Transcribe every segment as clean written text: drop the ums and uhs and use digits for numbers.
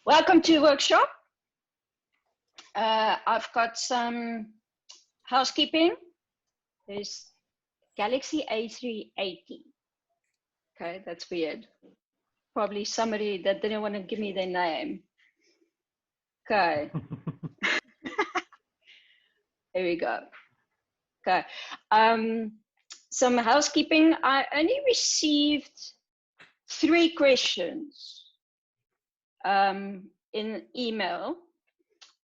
Welcome to workshop. I've got some housekeeping. There's Galaxy A380. Okay, that's weird. Probably somebody that didn't want to give me their name. Okay. There we go. Okay. Some housekeeping. I only received 3 questions in email.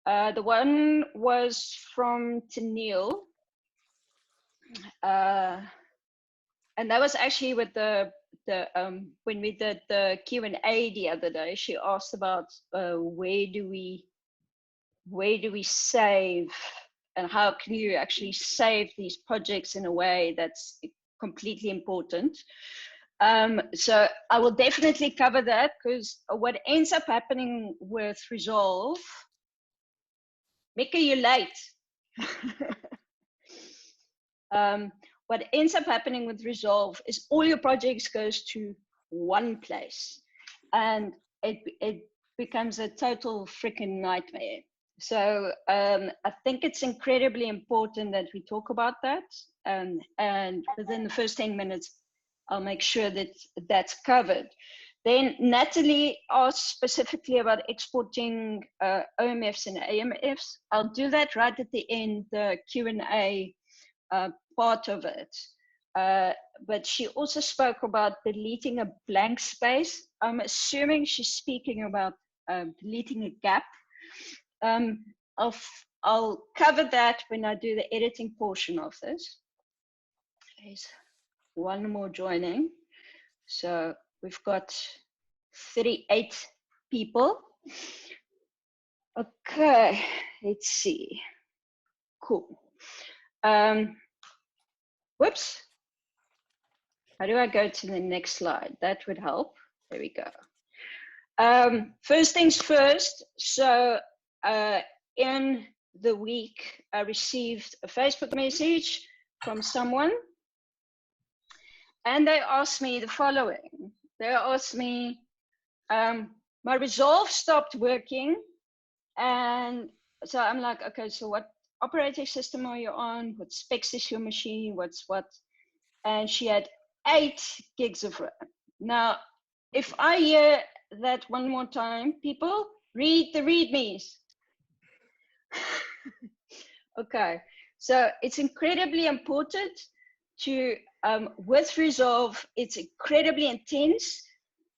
The one was from Daniëlle, and that was actually with the when we did the Q&A the other day. She asked about where do we save, and how can you actually save these projects in a way that's completely important. So I will definitely cover that, because what ends up happening with Resolve, Mika, you're late. What ends up happening with Resolve is all your projects goes to one place, and it becomes a total freaking nightmare. So I think it's incredibly important that we talk about that, and within the first 10 minutes, I'll make sure that that's covered. Then Natalie asked specifically about exporting OMFs and AMFs. I'll do that right at the end, the Q&A part of it. But she also spoke about deleting a blank space. I'm assuming she's speaking about deleting a gap. I'll cover that when I do the editing portion of this. There's one more joining. So we've got 38 people. Okay, let's see. Cool. Whoops. How do I go to the next slide? That would help. There we go. First things first. So in the week, I received a Facebook message from someone, and they asked me the following. They asked me, my Resolve stopped working, and so I'm like, okay, so what operating system are you on? What specs is your machine? What's what? And she had 8 gigs of RAM. Now, if I hear that one more time, people, read the readmes. Okay, so it's incredibly important to, with Resolve, it's incredibly intense.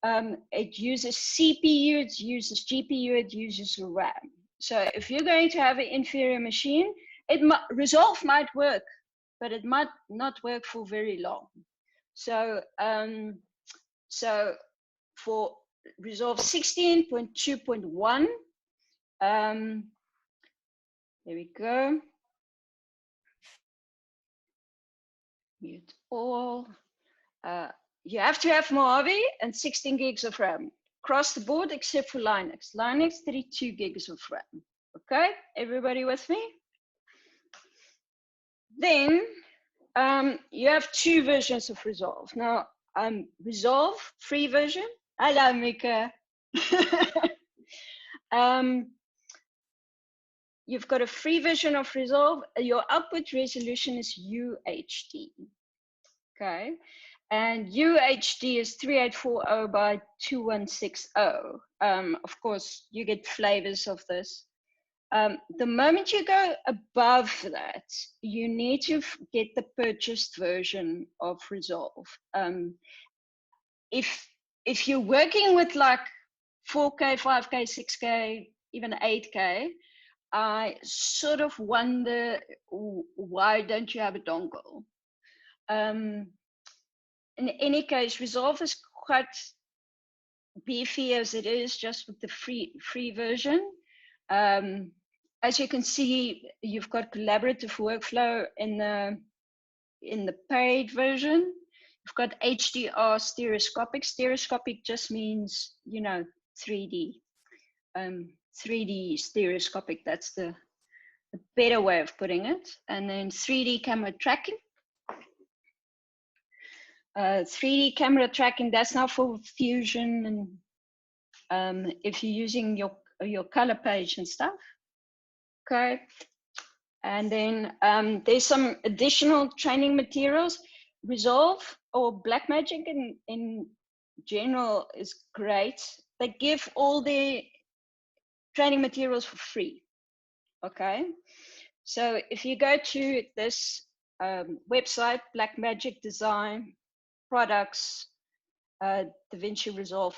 It uses CPU, it uses GPU, it uses RAM. So if you're going to have an inferior machine, Resolve might work, but it might not work for very long. So, so for Resolve 16.2.1, there we go. Mute all. You have to have Mojave and 16 gigs of RAM across the board, except for Linux. Linux, 32 gigs of RAM. Okay, everybody with me? Then you have 2 versions of Resolve. Now, Resolve free version. Hello, Mika. You've got a free version of Resolve. Your output resolution is UHD. Okay, and UHD is 3840 by 2160. Of course, you get flavors of this. The moment you go above that, you need to get the purchased version of Resolve. If you're working with like 4K, 5K, 6K, even 8K, I sort of wonder, why don't you have a dongle? In any case, Resolve is quite beefy as it is, just with the free version. As you can see, you've got collaborative workflow in the paid version. You've got HDR stereoscopic. Stereoscopic just means, you know, 3D. 3D stereoscopic, that's the better way of putting it. And then 3D camera tracking. 3D camera tracking, that's now for Fusion and if you're using your color page and stuff. Okay. And then there's some additional training materials. Resolve or Blackmagic in general is great. They give all the training materials for free. Okay. So if you go to this website, Blackmagic Design Products, DaVinci Resolve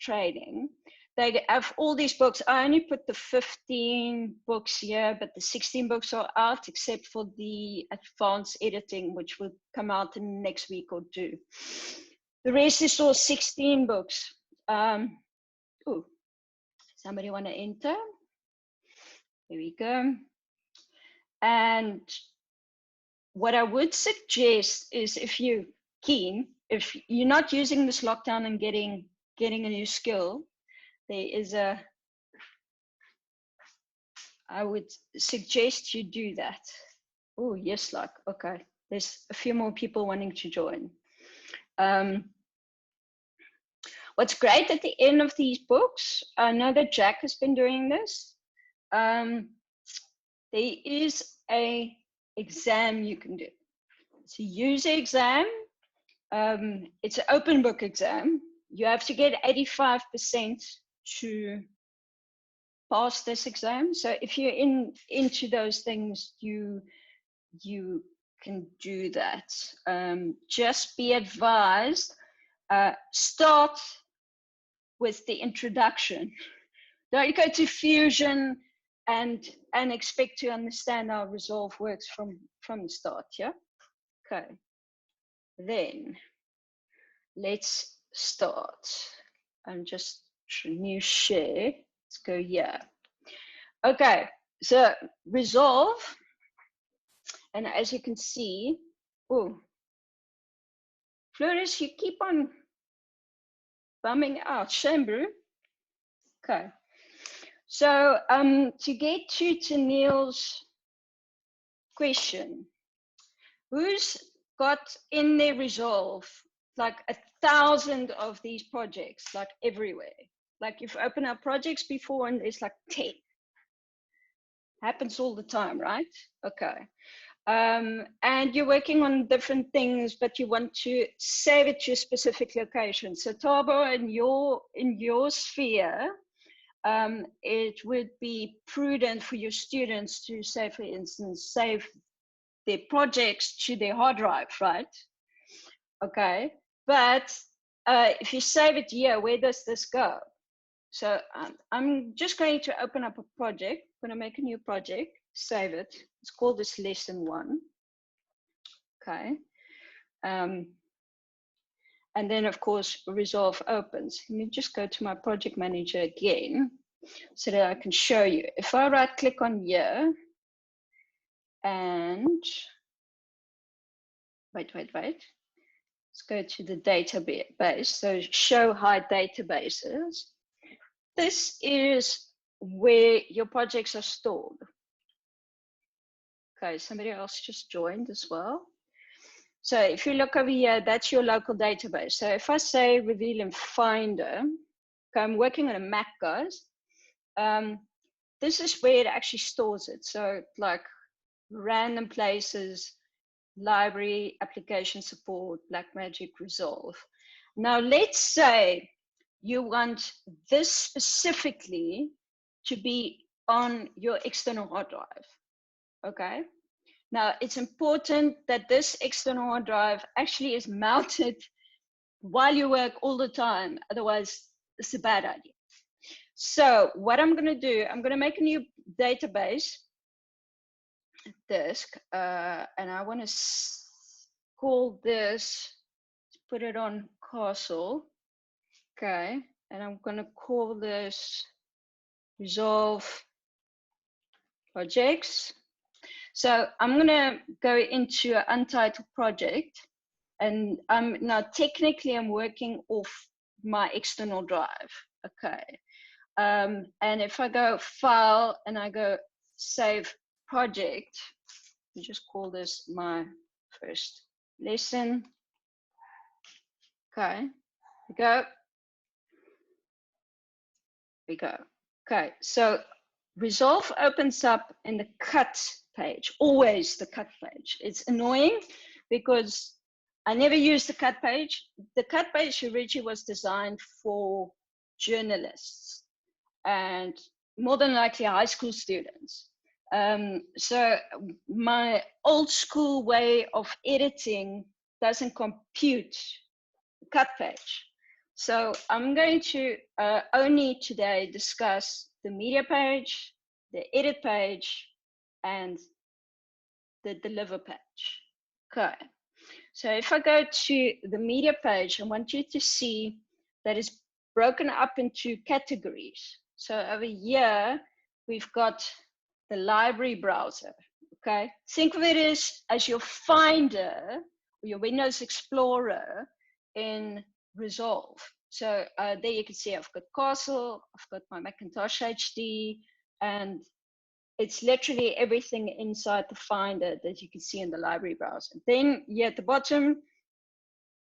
/training, they have all these books. I only put the 15 books here, but the 16 books are out except for the advanced editing, which will come out in the next week or two. The rest is all 16 books. Oh, somebody want to enter? There we go. And what I would suggest is, if you're keen, if you're not using this lockdown and getting a new skill, there is I would suggest you do that. Oh, yes, like, okay. There's a few more people wanting to join. What's great at the end of these books, I know that Jack has been doing this. There is a exam you can do. It's a user exam. It's an open book exam. You have to get 85% to pass this exam. So if you're into those things, you can do that. Just be advised, start with the introduction. Don't go to Fusion and expect to understand how Resolve works from the start, yeah? Okay. Then let's start. I'm just new share. Let's go here. Okay, so Resolve, and as you can see, oh, Floris, you keep on bumming out. Shame, bro. Okay, so to get to Tennille's question, who's got in their Resolve like 1,000 of these projects, like everywhere? Like you've opened up projects before and there's like 10. Happens all the time, right? Okay. And you're working on different things, but you want to save it to a specific location. So Tabo, in your sphere, it would be prudent for your students to say, for instance, save their projects to their hard drive, right? Okay. But if you save it here, where does this go? So I'm just going to open up a project. I'm going to make a new project, save it. Let's call this lesson 1. Okay. And then, of course, Resolve opens. Let me just go to my project manager again so that I can show you. If I right click on here and wait. Let's go to the database. So show hide databases. This is where your projects are stored. Okay, somebody else just joined as well. So if you look over here, that's your local database. So if I say reveal in Finder, okay, I'm working on a Mac, guys. This is where it actually stores it. So like random places, library, application support, Blackmagic Resolve. Now let's say you want this specifically to be on your external hard drive, okay? Now it's important that this external hard drive actually is mounted while you work all the time, otherwise it's a bad idea. So what I'm gonna do, I'm gonna make a new database disk, and I wanna call this, put it on Castle, okay? And I'm gonna call this Resolve projects. So I'm gonna go into an untitled project, and now technically I'm working off my external drive, okay? And if I go file and I go save project, you just call this my first lesson, okay? Go. we go. Okay, so Resolve opens up in the cut page, always the cut page. It's annoying because I never use the cut page. The cut page originally was designed for journalists and more than likely high school students. So my old school way of editing doesn't compute the cut page. So I'm going to only today discuss the media page, the edit page, and the deliver page. Okay. So if I go to the media page, I want you to see that it's broken up into categories. So over here, we've got the library browser, okay? Think of it as your Finder, or your Windows Explorer in Resolve. So there you can see I've got Castle, I've got my Macintosh HD, and it's literally everything inside the Finder that you can see in the library browser. Then here at the bottom,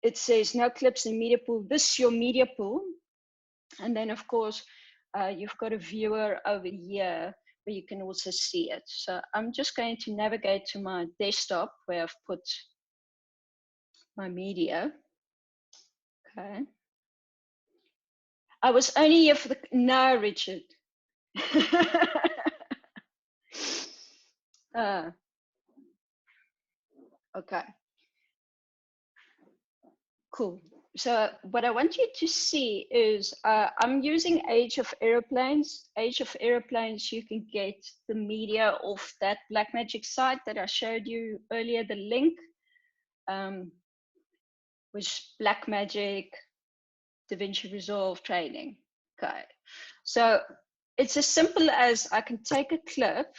it says no clips in media pool. This is your media pool. And then of course, you've got a viewer over here where you can also see it. So I'm just going to navigate to my desktop where I've put my media. Okay. I was only here for the, no, Richard. Okay. Cool. So what I want you to see is I'm using Age of Aeroplanes. Age of Aeroplanes, you can get the media off that Blackmagic site that I showed you earlier, the link, which Blackmagic, DaVinci Resolve training. Okay. So it's as simple as I can take a clip,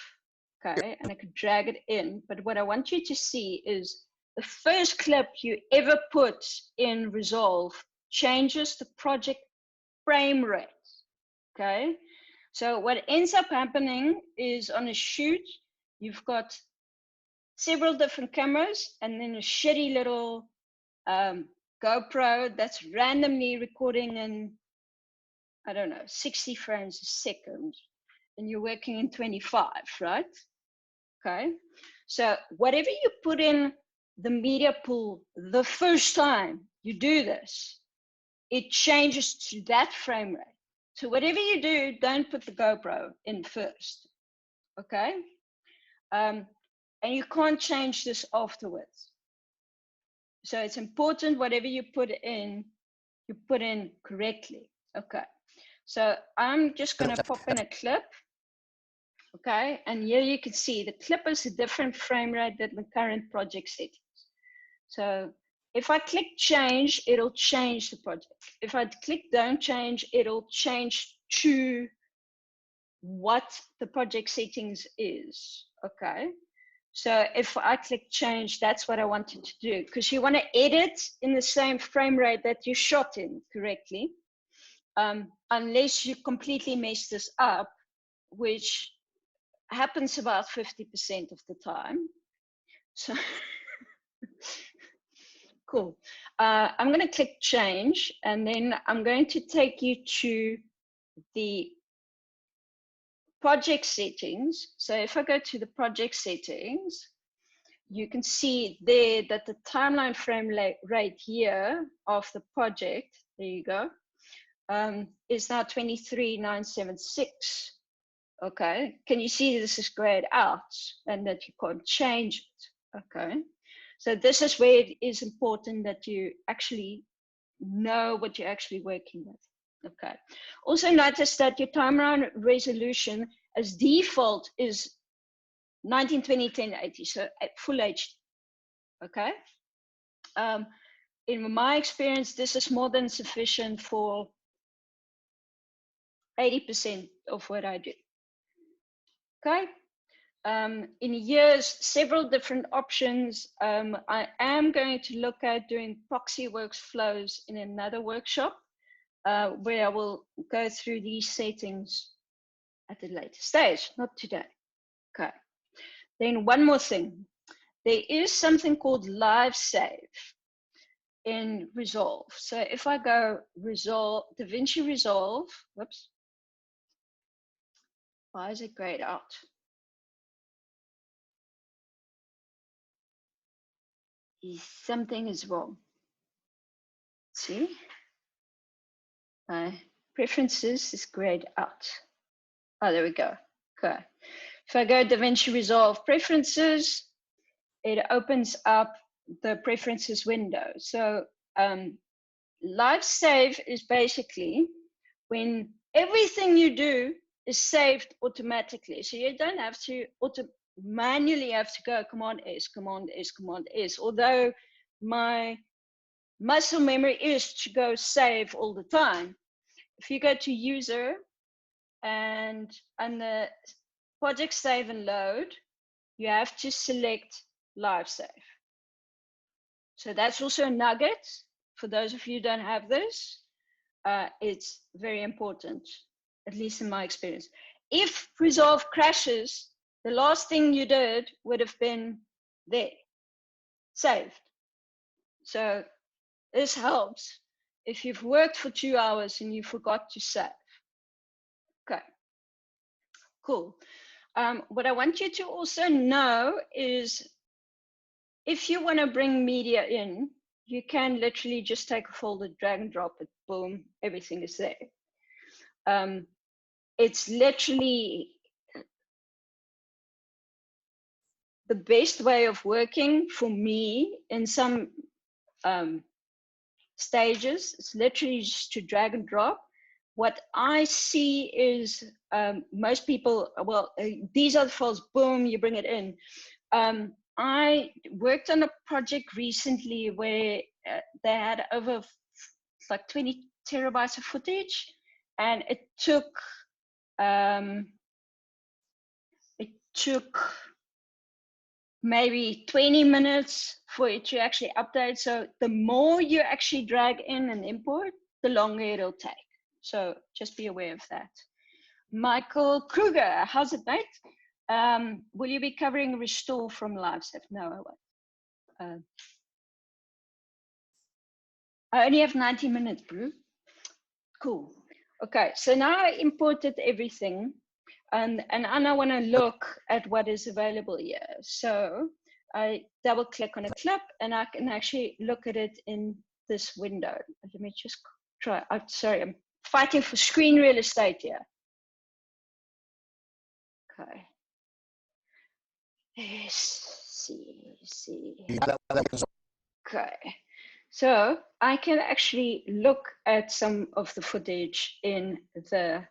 okay, and I can drag it in. But what I want you to see is the first clip you ever put in Resolve changes the project frame rate, okay? So what ends up happening is on a shoot, you've got several different cameras and then a shitty little GoPro that's randomly recording in, I don't know, 60 frames a second, and you're working in 25, right? Okay, so whatever you put in the media pool the first time you do this, it changes to that frame rate. So whatever you do, don't put the GoPro in first, okay? And you can't change this afterwards. So it's important whatever you put in correctly, okay? So I'm just gonna pop in a clip. Okay, and here you can see the clip is a different frame rate than the current project settings. So if I click change, it'll change the project. If I click don't change, it'll change to what the project settings is. Okay, so if I click change, that's what I wanted to do, because you want to edit in the same frame rate that you shot in correctly, unless you completely mess this up, which happens about 50% of the time. So cool. I'm going to click change, and then I'm going to take you to the project settings. So if I go to the project settings, you can see there that the timeline frame rate here of the project, there you go, is now 23,976. Okay, can you see this is grayed out and that you can't change it? Okay, so this is where it is important that you actually know what you're actually working with. Okay, also notice that your timeline resolution as default is 1920 1080, so full HD. Okay, in my experience, this is more than sufficient for 80% of what I do. Okay, in years, several different options. I am going to look at doing proxy workflows in another workshop where I will go through these settings at a later stage, not today. Okay, then one more thing. There is something called live save in Resolve. So if I go Resolve, DaVinci Resolve, whoops, Why is it grayed out? Something is wrong. See? My preferences is grayed out. Oh, there we go. Okay. If I go DaVinci Resolve preferences, it opens up the preferences window. So live save is basically when everything you do is saved automatically. So you don't have to manually have to go Command S, Command S, Command S. Although my muscle memory is to go save all the time. If you go to user and the project save and load, you have to select live save. So that's also a nugget for those of you who don't have this. It's very important, at least in my experience. If Resolve crashes, the last thing you did would have been there, saved. So this helps if you've worked for 2 hours and you forgot to save. Okay, cool. What I want you to also know is if you want to bring media in, you can literally just take a folder, drag and drop it, boom, everything is there. It's literally the best way of working for me in some stages. It's literally just to drag and drop. What I see is most people, well, these are the files, boom, you bring it in. I worked on a project recently where they had over like 20 terabytes of footage, and it took maybe 20 minutes for it to actually update. So the more you actually drag in and import, the longer it'll take. So just be aware of that. Michael Kruger, how's it, mate? Will you be covering restore from live save? No, I won't. I only have 90 minutes, bro. Cool. Okay, so now I imported everything, and I now want to look at what is available here. So I double click on a clip, and I can actually look at it in this window. Let me just try. I'm sorry, I'm fighting for screen real estate here. Okay. See. Okay. So I can actually look at some of the footage in the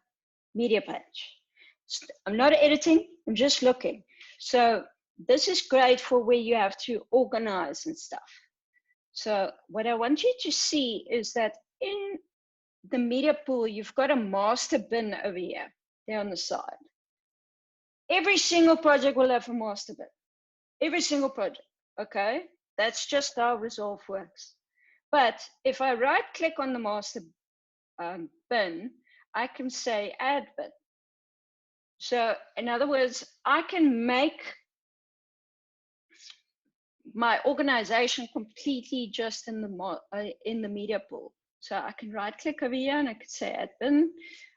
media page. I'm not editing, I'm just looking. So this is great for where you have to organize and stuff. So what I want you to see is that in the media pool, you've got a master bin over here, there on the side. Every single project will have a master bin. Every single project, okay? That's just how Resolve works. But if I right click on the master bin, I can say add bin. So in other words, I can make my organization completely just in the media pool. So I can right click over here and I could say add bin.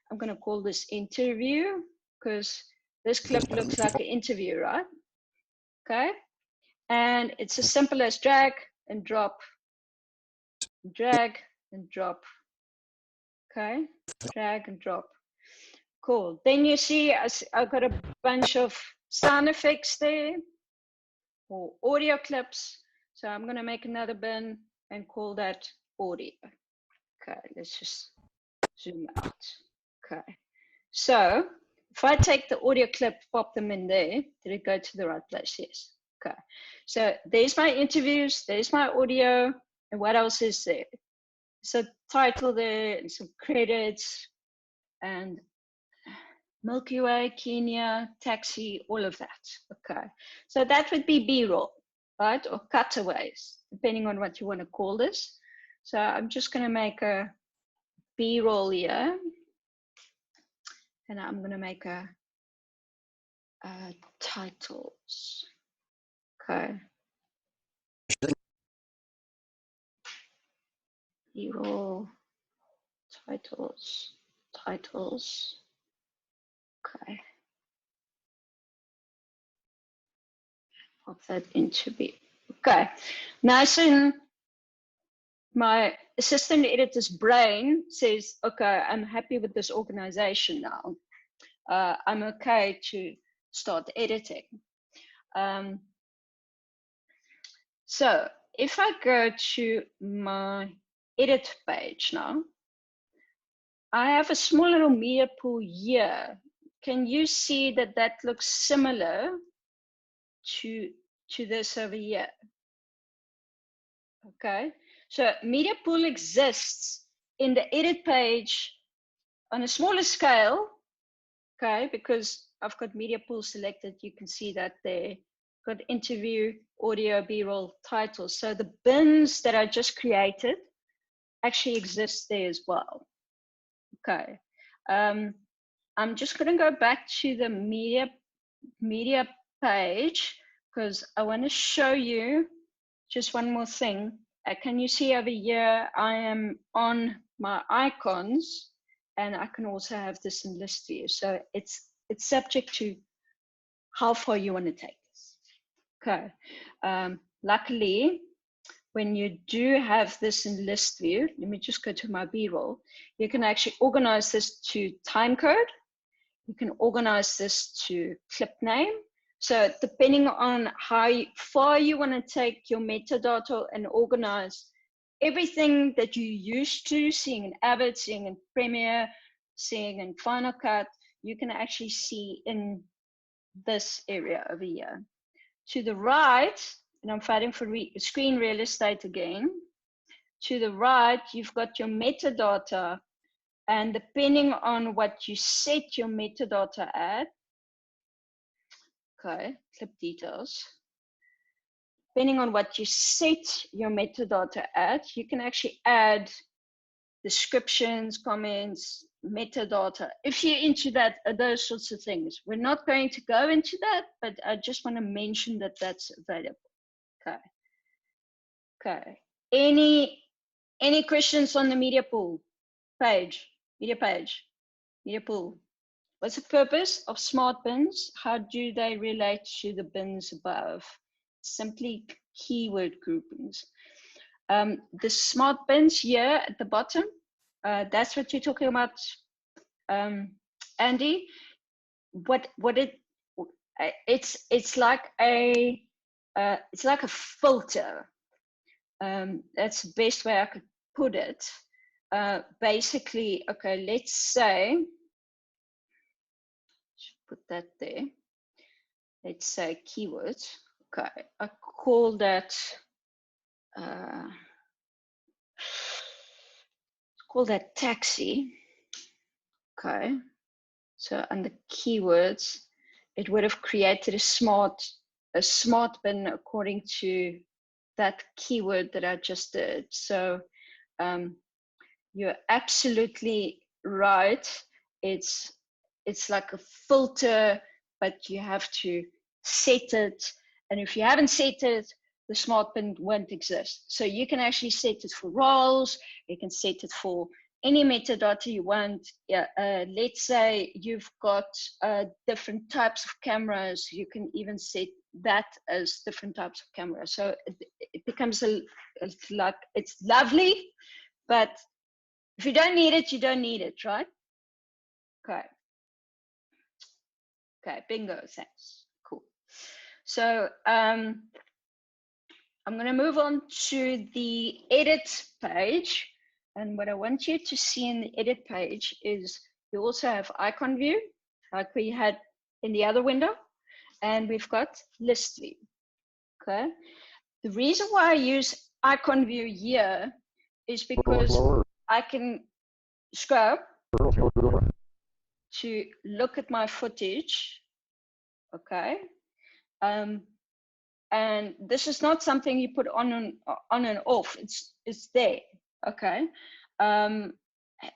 I'm going to call this interview because this clip looks like an interview, right? Okay. And it's as simple as drag and drop, drag and drop. Okay. Drag and drop. Cool. Then you see I've got a bunch of sound effects there or audio clips. So I'm going to make another bin and call that audio. Okay, let's just zoom out. Okay. So if I take the audio clip, pop them in there, did it go to the right place? Yes. Okay. So there's my interviews, there's my audio, and what else is there? So title there and some credits and Milky Way, Kenya, taxi, all of that. Okay. So that would be B-roll, right? Or cutaways, depending on what you want to call this. So I'm just going to make a B-roll here. And I'm going to make a titles. Okay. B-roll, titles. Okay. pop that into B. Okay, nice and my assistant editor's brain says, okay, I'm happy with this organization now. I'm okay to start editing. So if I go to my edit page now, I have a small little media pool here. Can you see that that looks similar to this over here? Okay, so media pool exists in the edit page on a smaller scale, okay, because I've got media pool selected. You can see that there. Got interview, audio, B-roll, title. So the bins that I just created actually exist there as well. Okay, I'm just going to go back to the media page because I want to show you just one more thing. Can you see over here, I am on my icons and I can also have this in list view. So it's subject to how far you want to take this. Okay. Luckily, when you do have this in list view, let me just go to my B-roll, you can actually organize this to time code. You can organize this to clip name. So depending on how far you want to take your metadata and organize everything that you used to seeing in Avid, seeing in Premiere, seeing in Final Cut, you can actually see in this area over here. To the right, and I'm fighting for screen real estate again, to the right, you've got your metadata, and depending on what you set your metadata at, okay, clip details, depending on what you set your metadata at, you can actually add descriptions, comments, metadata, if you're into that, those sorts of things. We're not going to go into that, but I just want to mention that that's available. Okay. Okay. Any questions on the media pool page? Media pool. What's the purpose of smart bins? How do they relate to the bins above? Simply keyword groupings. The smart bins here at the bottom, that's what you're talking about, Andy. It's like a filter. That's the best way I could put it. Basically, okay, let's say, put that there. Let's say keywords. Okay, I call that taxi. Okay, so under keywords, it would have created a smart bin according to that keyword that I just did. So you're absolutely right. It's like a filter, but you have to set it. And if you haven't set it, the smart bin won't exist. So you can actually set it for roles. You can set it for any metadata you want. Yeah, let's say you've got different types of cameras. You can even set that as different types of cameras. So it becomes it's lovely, but if you don't need it, you don't need it, right? Okay. Okay, bingo, thanks. Cool. So I'm going to move on to the edit page. And what I want you to see in the edit page is you also have icon view, like we had in the other window, and we've got list view. Okay. The reason why I use icon view here is because I can scrub to look at my footage. Okay. And this is not something you put on and off. It's there. Okay. And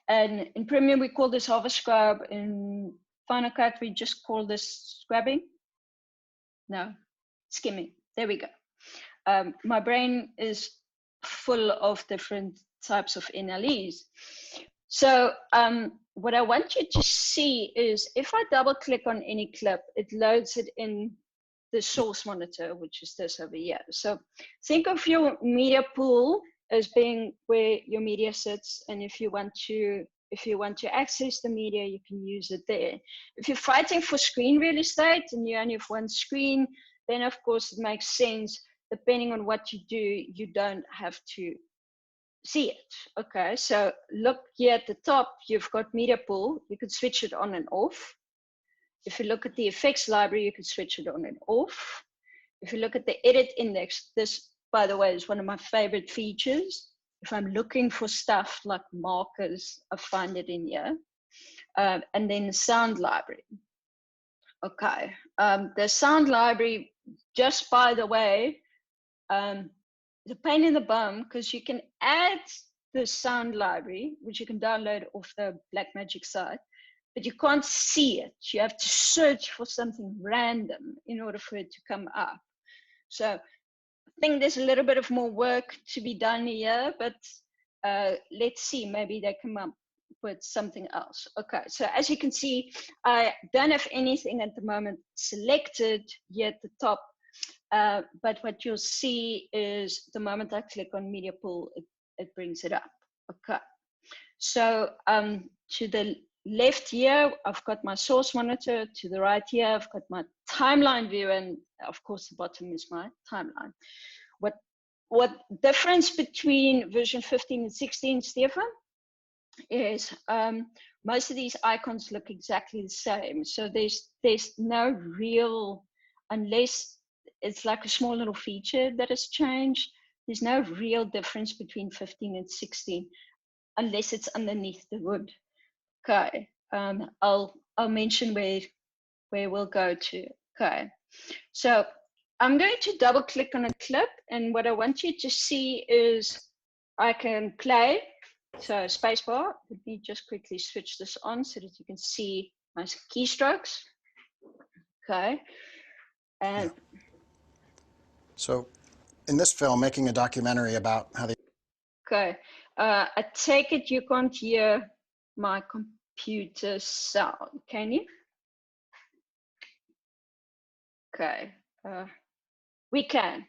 in Premiere we call this hover scrub. In Final Cut we just call this scrubbing. No, skimming. There we go. My brain is full of different types of NLEs. So what I want you to see is if I double click on any clip, it loads it in the source monitor, which is this over here. So think of your media pool as being where your media sits, and if you want to access the media, you can use it there. If you're fighting for screen real estate and you only have one screen, then of course it makes sense. Depending on what you do, you don't have to see it. Okay, so look here at the top, you've got media pool. You can switch it on and off. If you look at the effects library, you can switch it on and off. If you look at the edit index, this, by the way, is one of my favorite features. If I'm looking for stuff like markers, I find it in here. And then the sound library. Okay, the sound library, just by the way, the pain in the bum, because you can add the sound library, which you can download off the Blackmagic site, but you can't see it. You have to search for something random in order for it to come up. So I think there's a little bit of more work to be done here, but let's see, maybe they come up with something else. Okay, so as you can see, I don't have anything at the moment selected here at the top, but what you'll see is the moment I click on media pool, it brings it up. Okay, so to the left here, I've got my source monitor. To the right here, I've got my timeline view, and of course the bottom is my timeline. What difference between version 15 and 16, Stefan, is most of these icons look exactly the same. So there's no real, unless it's like a small little feature that has changed, there's no real difference between 15 and 16, unless it's underneath the hood. Okay, I'll mention where we'll go to. Okay, so I'm going to double click on a clip, and what I want you to see is I can play. So spacebar. Let me just quickly switch this on so that you can see my keystrokes. Okay, and so in this film, making a documentary about how they. Okay, I take it you can't hear my computer sound, can you? Okay, we can.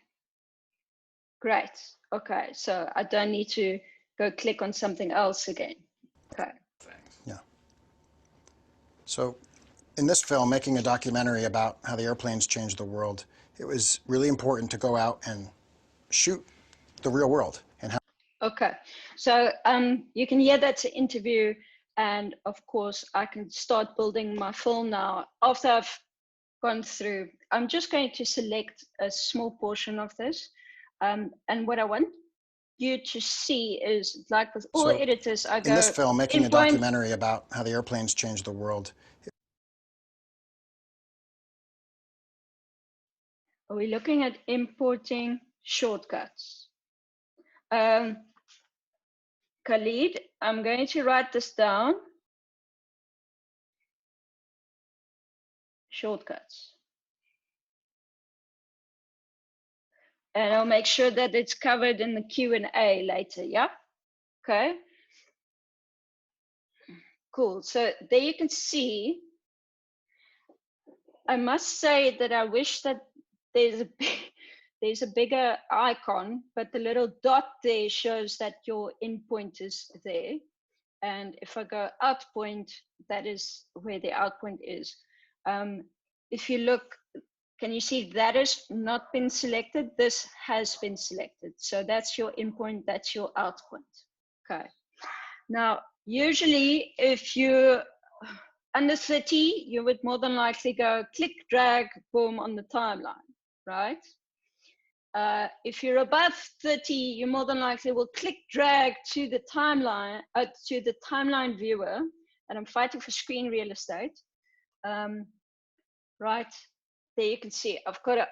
Great. Okay, so I don't need to go click on something else again. Okay. Yeah. So in this film, making a documentary about how the airplanes changed the world, it was really important to go out and shoot the real world and how. Okay, so you can hear that's an interview, and of course I can start building my film now after I've gone through. I'm just going to select a small portion of this, and what I want you to see is, like with all editors, I go in this film, making a import, documentary about how the airplanes changed the world. are we looking at importing shortcuts? Khalid, I'm going to write this down. Shortcuts. And I'll make sure that it's covered in the Q&A later, yeah? Okay. Cool, so there you can see, I must say that I wish that there's a bigger icon, but the little dot there shows that your endpoint is there. And if I go out point, that is where the out point is. If you look, can you see that has not been selected? This has been selected. So that's your endpoint, that's your out point. Okay. Now, usually if you're under 30, you would more than likely go click, drag, boom on the timeline, right? If you're above 30, you more than likely will click, drag to the timeline viewer, and I'm fighting for screen real estate. Right, there you can see I've got an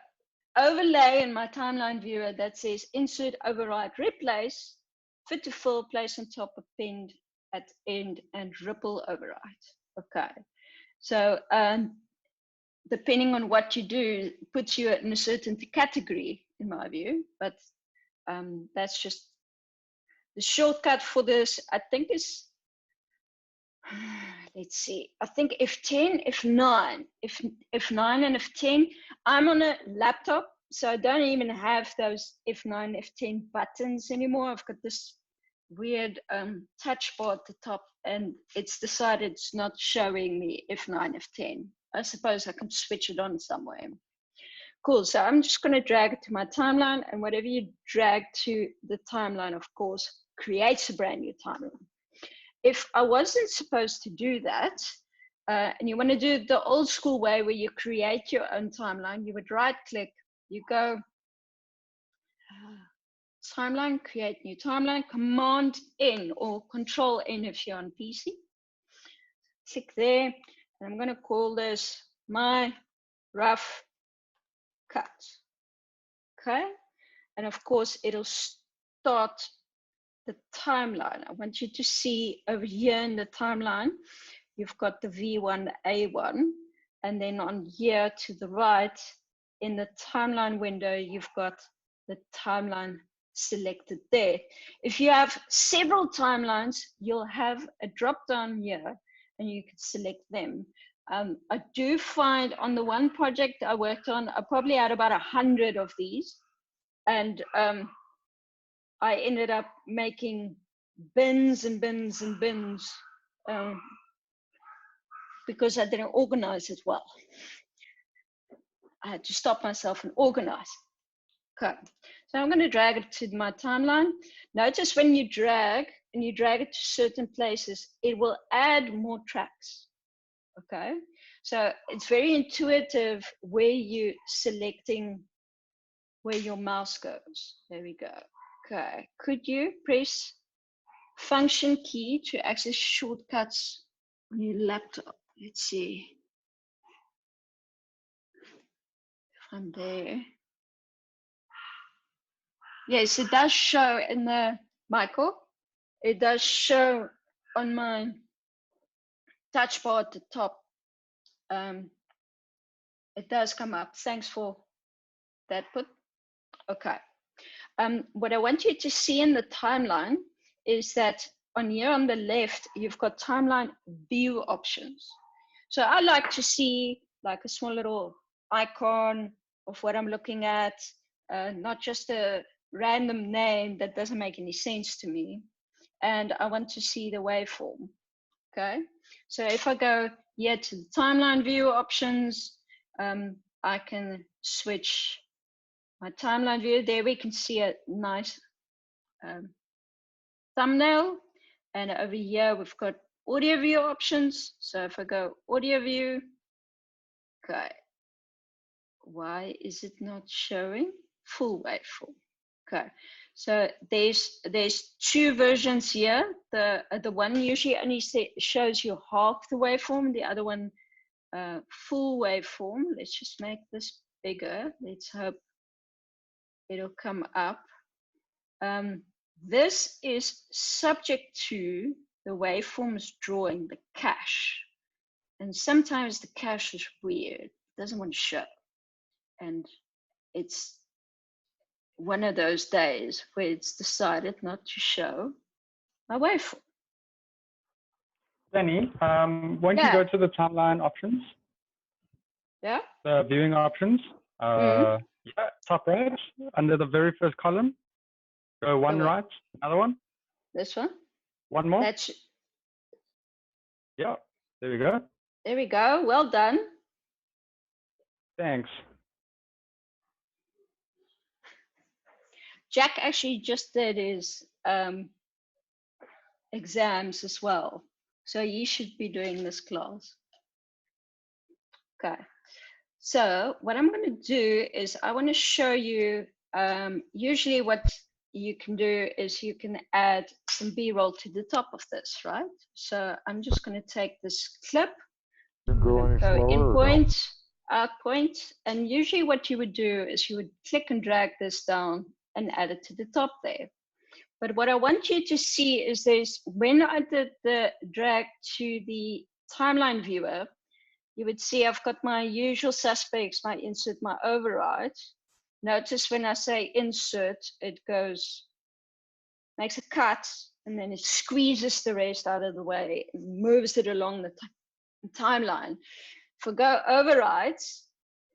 overlay in my timeline viewer that says insert, override, replace, fit to fill, place on top, append at end, and ripple override. Okay, so depending on what you do, puts you in a certain category, in my view, but that's just the shortcut for this. I think is, let's see, I think F10, F9, F9 and F10. I'm on a laptop, so I don't even have those F9, F10 buttons anymore. I've got this weird touch bar at the top, and it's decided it's not showing me F9, F10. I suppose I can switch it on somewhere. Cool, so I'm just going to drag it to my timeline, and whatever you drag to the timeline, of course, creates a brand new timeline. If I wasn't supposed to do that, and you want to do it the old school way where you create your own timeline, you would right click, you go timeline, create new timeline, Command N or Control N if you're on PC. Click there, and I'm going to call this my rough cut. Okay, and of course it'll start the timeline. I want you to see over here in the timeline, you've got the V1, A1, and then on here to the right in the timeline window, you've got the timeline selected there. If you have several timelines, you'll have a drop down here and you can select them. I do find on the one project I worked on, I probably had about 100 of these, and I ended up making bins and bins and bins because I didn't organize it well. I had to stop myself and organize. Okay, so I'm going to drag it to my timeline. Notice when you drag and you drag it to certain places, it will add more tracks. Okay, so it's very intuitive where you're selecting where your mouse goes. There we go. Okay, could you press Function key to access shortcuts on your laptop? Let's see if I'm there. Yes, it does show in the, Michael, it does show on my touch bar at the top. It does come up. Thanks for that put. Okay. What I want you to see in the timeline is that on here on the left, you've got timeline view options. So I like to see like a small little icon of what I'm looking at, not just a random name that doesn't make any sense to me. And I want to see the waveform. Okay. So if I go here to the timeline view options, I can switch my timeline view. There we can see a nice thumbnail, and over here we've got audio view options. So if I go audio view, okay, why is it not showing full waveform? Okay, so there's two versions here. The one usually only shows you half the waveform, the other one full waveform. Let's just make this bigger. Let's hope it'll come up. This is subject to the waveforms drawing the cache. And sometimes the cache is weird, it doesn't want to show. And it's one of those days where it's decided not to show my waveform. Danny, once you go to the timeline options, the viewing options, top right, under the very first column, go one right, another one. This one? One more. Yeah, there we go. There we go, well done. Thanks. Jack actually just did his exams as well, so you should be doing this class. Okay, so what I'm going to do is I want to show you, usually what you can do is you can add some B-roll to the top of this, right? So I'm just going to take this clip, go in point, out point, and usually what you would do is you would click and drag this down and add it to the top there. But what I want you to see is when I did the drag to the timeline viewer, you would see I've got my usual suspects, my insert, my override. Notice when I say insert, it goes, makes a cut, and then it squeezes the rest out of the way and moves it along the timeline. For go overrides,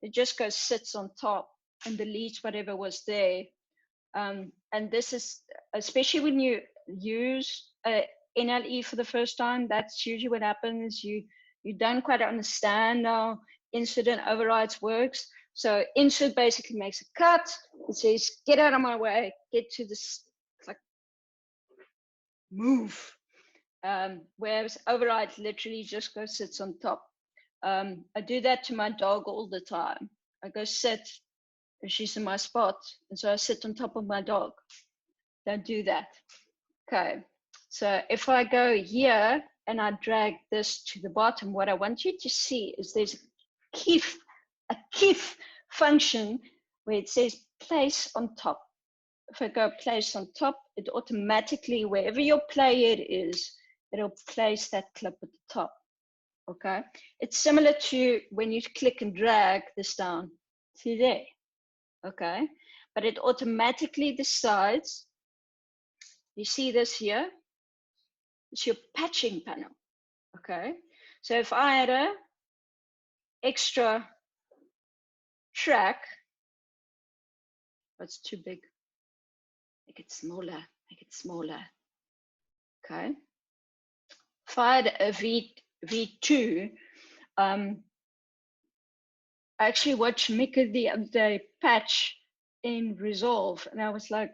it just goes, sits on top and deletes whatever was there. And this is, especially when you use NLE for the first time, that's usually what happens. You don't quite understand how incident overrides works. So insert basically makes a cut. It says, get out of my way, get to this, like, move. Whereas override literally just goes, sits on top. I do that to my dog all the time. I go sit, and she's in my spot, and so I sit on top of my dog. Don't do that. Okay, so if I go here and I drag this to the bottom, what I want you to see is there's a keef function where it says place on top. If I go place on top, it automatically, wherever your playhead is, it'll place that clip at the top. Okay, it's similar to when you click and drag this down to there. Okay, but it automatically decides. You see this here? It's your patching panel. Okay, so if I had a extra track, that's too big. Make it smaller. Make it smaller. Okay. If I had a V2, I actually watched Mika the other day patch in Resolve, and I was like,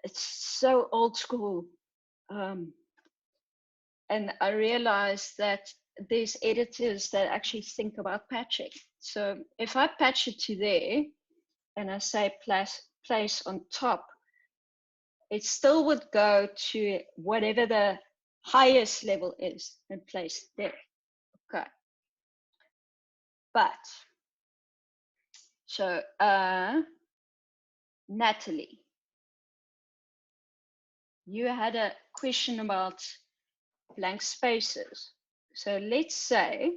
it's so old school. And I realized that there's editors that actually think about patching. So if I patch it to there, and I say place on top, it still would go to whatever the highest level is and place there. Okay. But, so Natalie, you had a question about blank spaces. So let's say,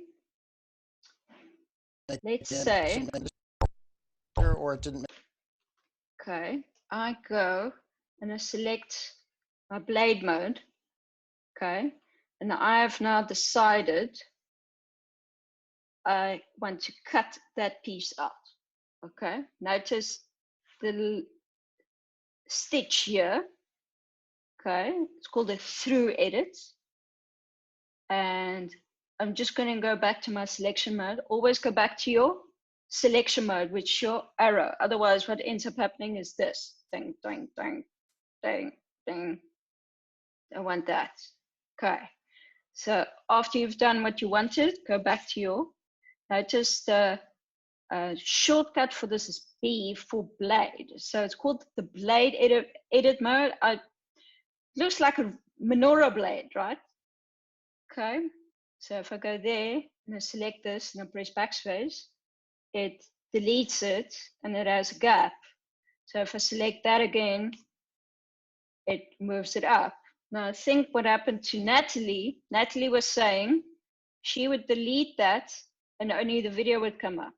or it didn't. Okay, I go and I select my blade mode. Okay, and I have now decided I want to cut that piece out. Okay, notice the stitch here. Okay, it's called a through edit. And I'm just going to go back to my selection mode. Always go back to your selection mode, which is your arrow. Otherwise, what ends up happening is this. Ding, ding, ding, ding, ding. I want that. Okay. So after you've done what you wanted, go back to your, notice the shortcut for this is B for blade. So it's called the blade edit mode. It looks like a menorah blade, right? Okay. So if I go there and I select this and I press backspace, it deletes it and it has a gap. So if I select that again, it moves it up. Now I think what happened to Natalie was saying she would delete that and only the video would come up.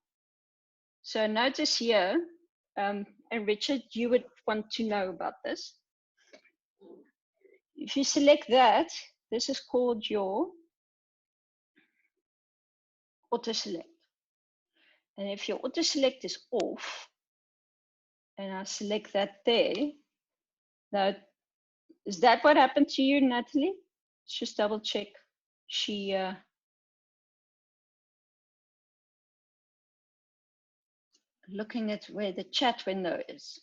So notice here, and Richard, you would want to know about this. If you select that, this is called your auto select. And if your auto select is off, and I select that there, now, is that what happened to you, Natalie? Let's just double check. She, looking at where the chat window is.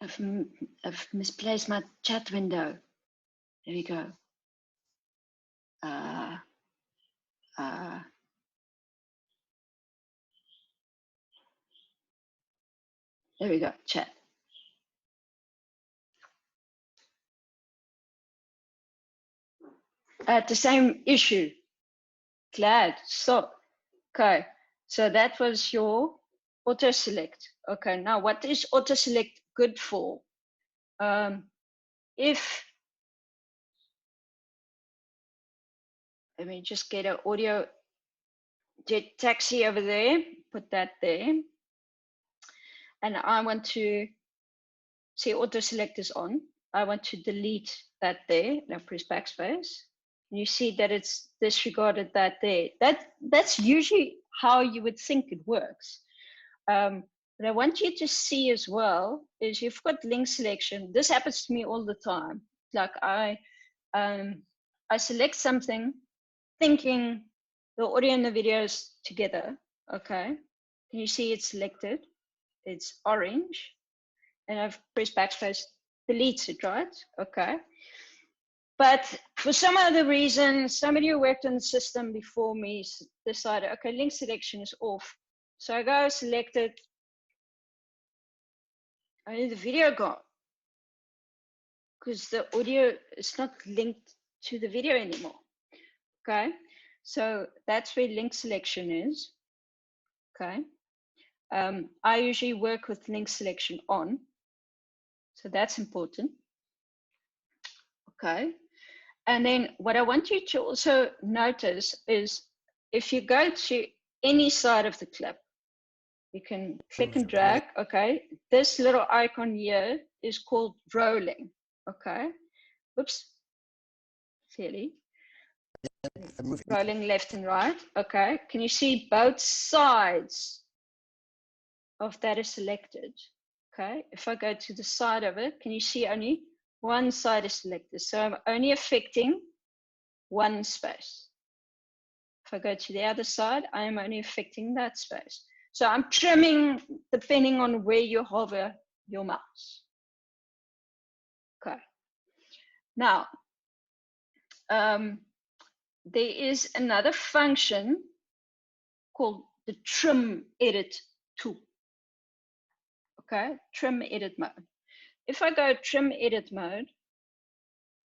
I've misplaced my chat window. There we go. There we go, chat. The same issue. Glad, so, okay. So that was your auto select. Okay, now what is auto select good for? If, let me just get an audio jet taxi over there, put that there. And I want to see auto select is on. I want to delete that there. Now press backspace. You see that it's disregarded that there. That's usually how you would think it works. What I want you to see as well is you've got link selection. This happens to me all the time. Like I select something thinking the audio and the video is together. Okay. Can you see it's selected? It's orange. And I've pressed backspace, deletes it, right? Okay. But for some other reason, somebody who worked on the system before me decided, okay, link selection is off. So I go select it. I need the video gone because the audio is not linked to the video anymore. Okay, so that's where link selection is. Okay, I usually work with link selection on, so that's important. Okay, and then what I want you to also notice is if you go to any side of the clip, you can click and drag. Okay, this little icon here is called rolling. Okay, oops, clearly. Rolling left and right. Okay, can you see both sides of that is selected? Okay, if I go to the side of it, can you see only one side is selected? So I'm only affecting one space. If I go to the other side, I am only affecting that space. So I'm trimming depending on where you hover your mouse. Okay. Now, there is another function called the trim edit tool. Okay, trim edit mode. If I go trim edit mode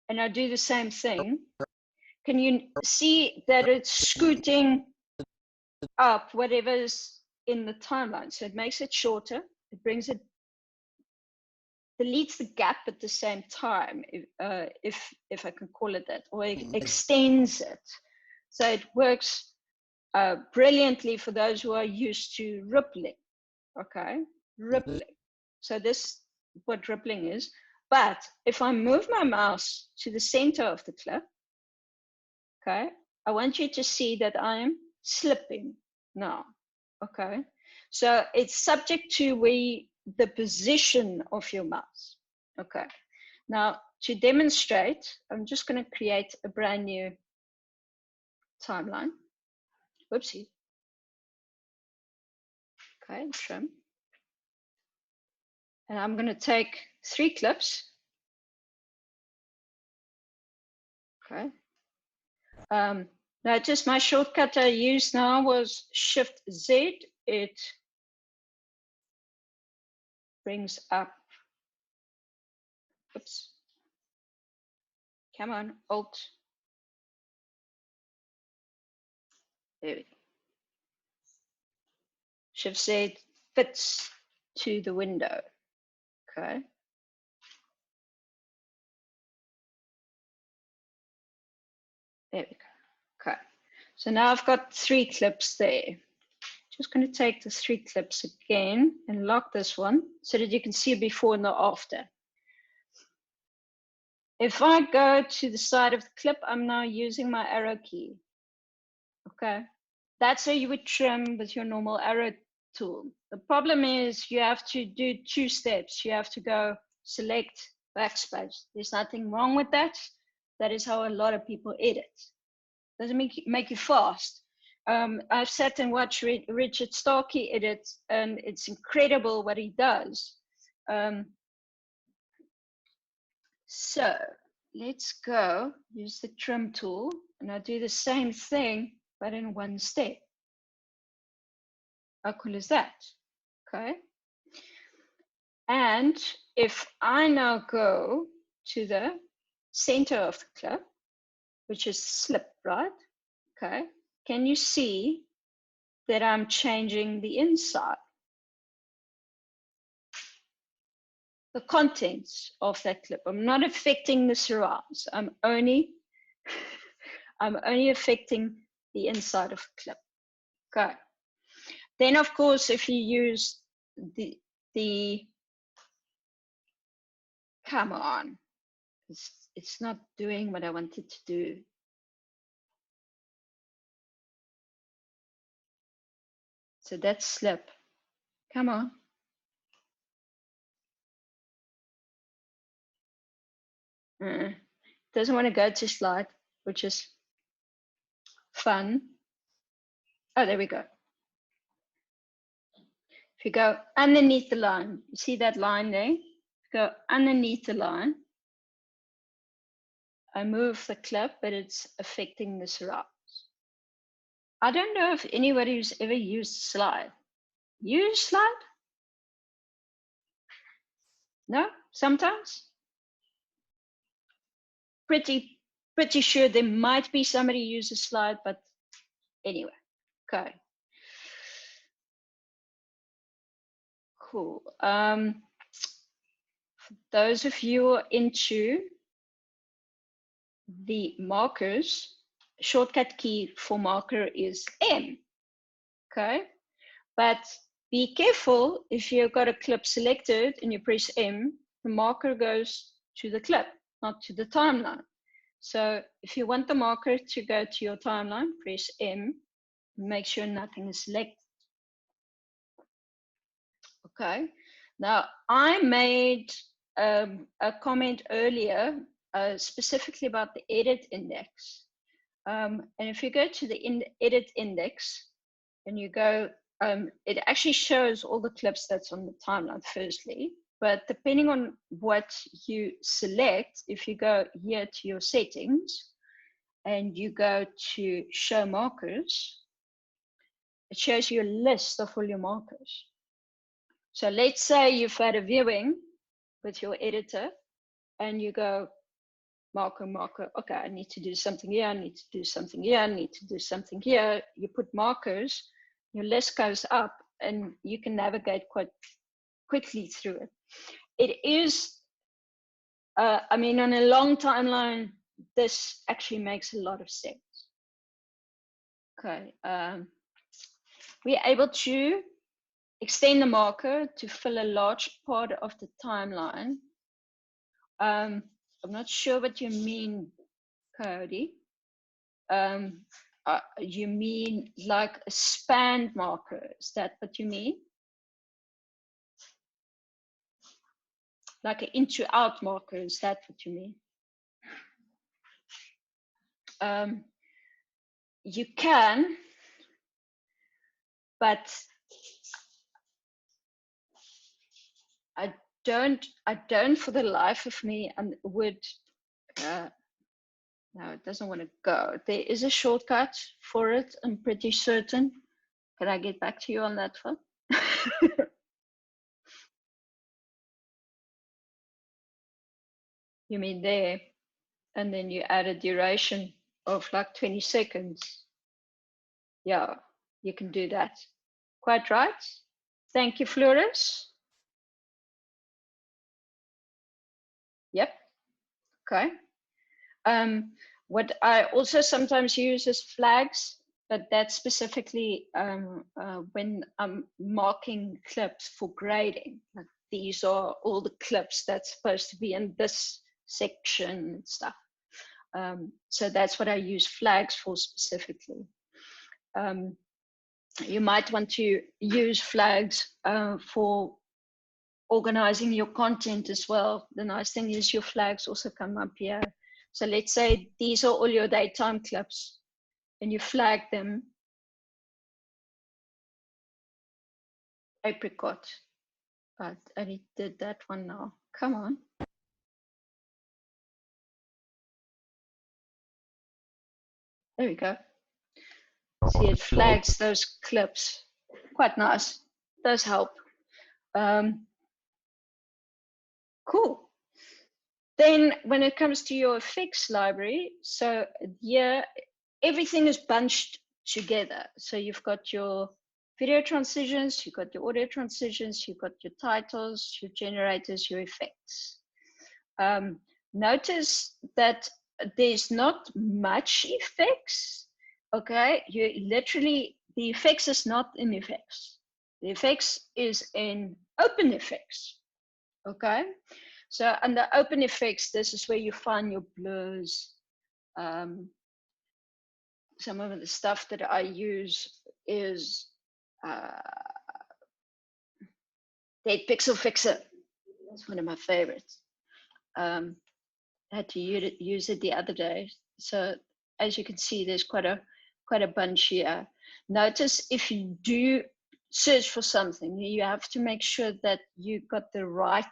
and I do the same thing, can you see that it's scooting up whatever's in the timeline? So it makes it shorter, it brings it, deletes the gap at the same time, if I can call it that, or it extends it. So it works brilliantly for those who are used to rippling. Okay, rippling. So this is what rippling is. But if I move my mouse to the center of the clip, okay, I want you to see that I'm slipping now. Okay, so it's subject to the position of your mouse. Okay, now to demonstrate, I'm just going to create a brand new timeline. Whoopsie. Okay, trim. And I'm going to take 3 clips. Okay. Notice my shortcut I used now was Shift Z. It brings up, oops, come on, Alt. There we go. Shift Z fits to the window. Okay. There we go. Okay. So now I've got 3 clips there. Just going to take the 3 clips again and lock this one so that you can see before and the after. If I go to the side of the clip, I'm now using my arrow key. Okay. That's how you would trim with your normal arrow tool. The problem is you have to do 2 steps. You have to go select backspace. There's nothing wrong with that. That is how a lot of people edit. Doesn't make you fast. I've sat and watched Richard Starkey edit, and it's incredible what he does. So let's go use the trim tool, and I do the same thing, but in 1 step. How cool is that? Okay. And if I now go to the center of the clip, which is slip, right? Okay. Can you see that I'm changing the inside? The contents of that clip. I'm not affecting the surrounds. I'm only affecting the inside of the clip. Okay. Then of course, if you use the come on, it's not doing what I wanted to do. So that's slip. Come on. Doesn't want to go to slide, which is fun. Oh, there we go. If you go underneath the line, you see that line there? Go underneath the line. I move the clip, but it's affecting the surrounds. I don't know if anybody who's ever used slide. Use slide? No? Sometimes? Pretty sure there might be somebody who uses slide, but anyway, okay. Cool. For those of you who are into the markers, shortcut key for marker is M. Okay, but be careful if you've got a clip selected and you press M, the marker goes to the clip, not to the timeline. So if you want the marker to go to your timeline, press M, make sure nothing is selected. Okay, now I made a comment earlier specifically about the edit index. And if you go to the edit index and you go, it actually shows all the clips that's on the timeline firstly, but depending on what you select, if you go here to your settings and you go to show markers, it shows you a list of all your markers. So let's say you've had a viewing with your editor and you go, marker, okay, I need to do something here, I need to do something here, I need to do something here. You put markers, your list goes up and you can navigate quite quickly through it. It is, I mean, on a long timeline, this actually makes a lot of sense. Okay, we're able to extend the marker to fill a large part of the timeline. I'm not sure what you mean, Cody. You mean like a span marker? Is that what you mean? Like an into-out marker, is that what you mean? You can, but I don't for the life of me, and would, no, it doesn't want to go. There is a shortcut for it, I'm pretty certain. Can I get back to you on that one? You mean there, and then you add a duration of like 20 seconds. Yeah, you can do that. Quite right. Thank you, Flores. Yep. Okay. What I also sometimes use is flags, but that's specifically when I'm marking clips for grading. Like these are all the clips that's supposed to be in this section and stuff. So that's what I use flags for specifically. You might want to use flags for organizing your content as well. The nice thing is your flags also come up here. So let's say these are all your daytime clips and you flag them. Apricot. But I did that one now. Come on. There we go. See, it flags those clips. Quite nice. Does help. Cool. Then when it comes to your effects library, so here, everything is bunched together. So you've got your video transitions, you've got your audio transitions, you've got your titles, your generators, your effects. Notice that there's not much effects, okay? You literally, the effects is not in effects. The effects is in open effects, okay? So under open effects, this is where you find your blurs. Some of the stuff that I use is Dead Pixel Fixer. That's one of my favorites. I had to use it the other day. So as you can see, there's quite a bunch here. Notice if you do search for something, you have to make sure that you got the right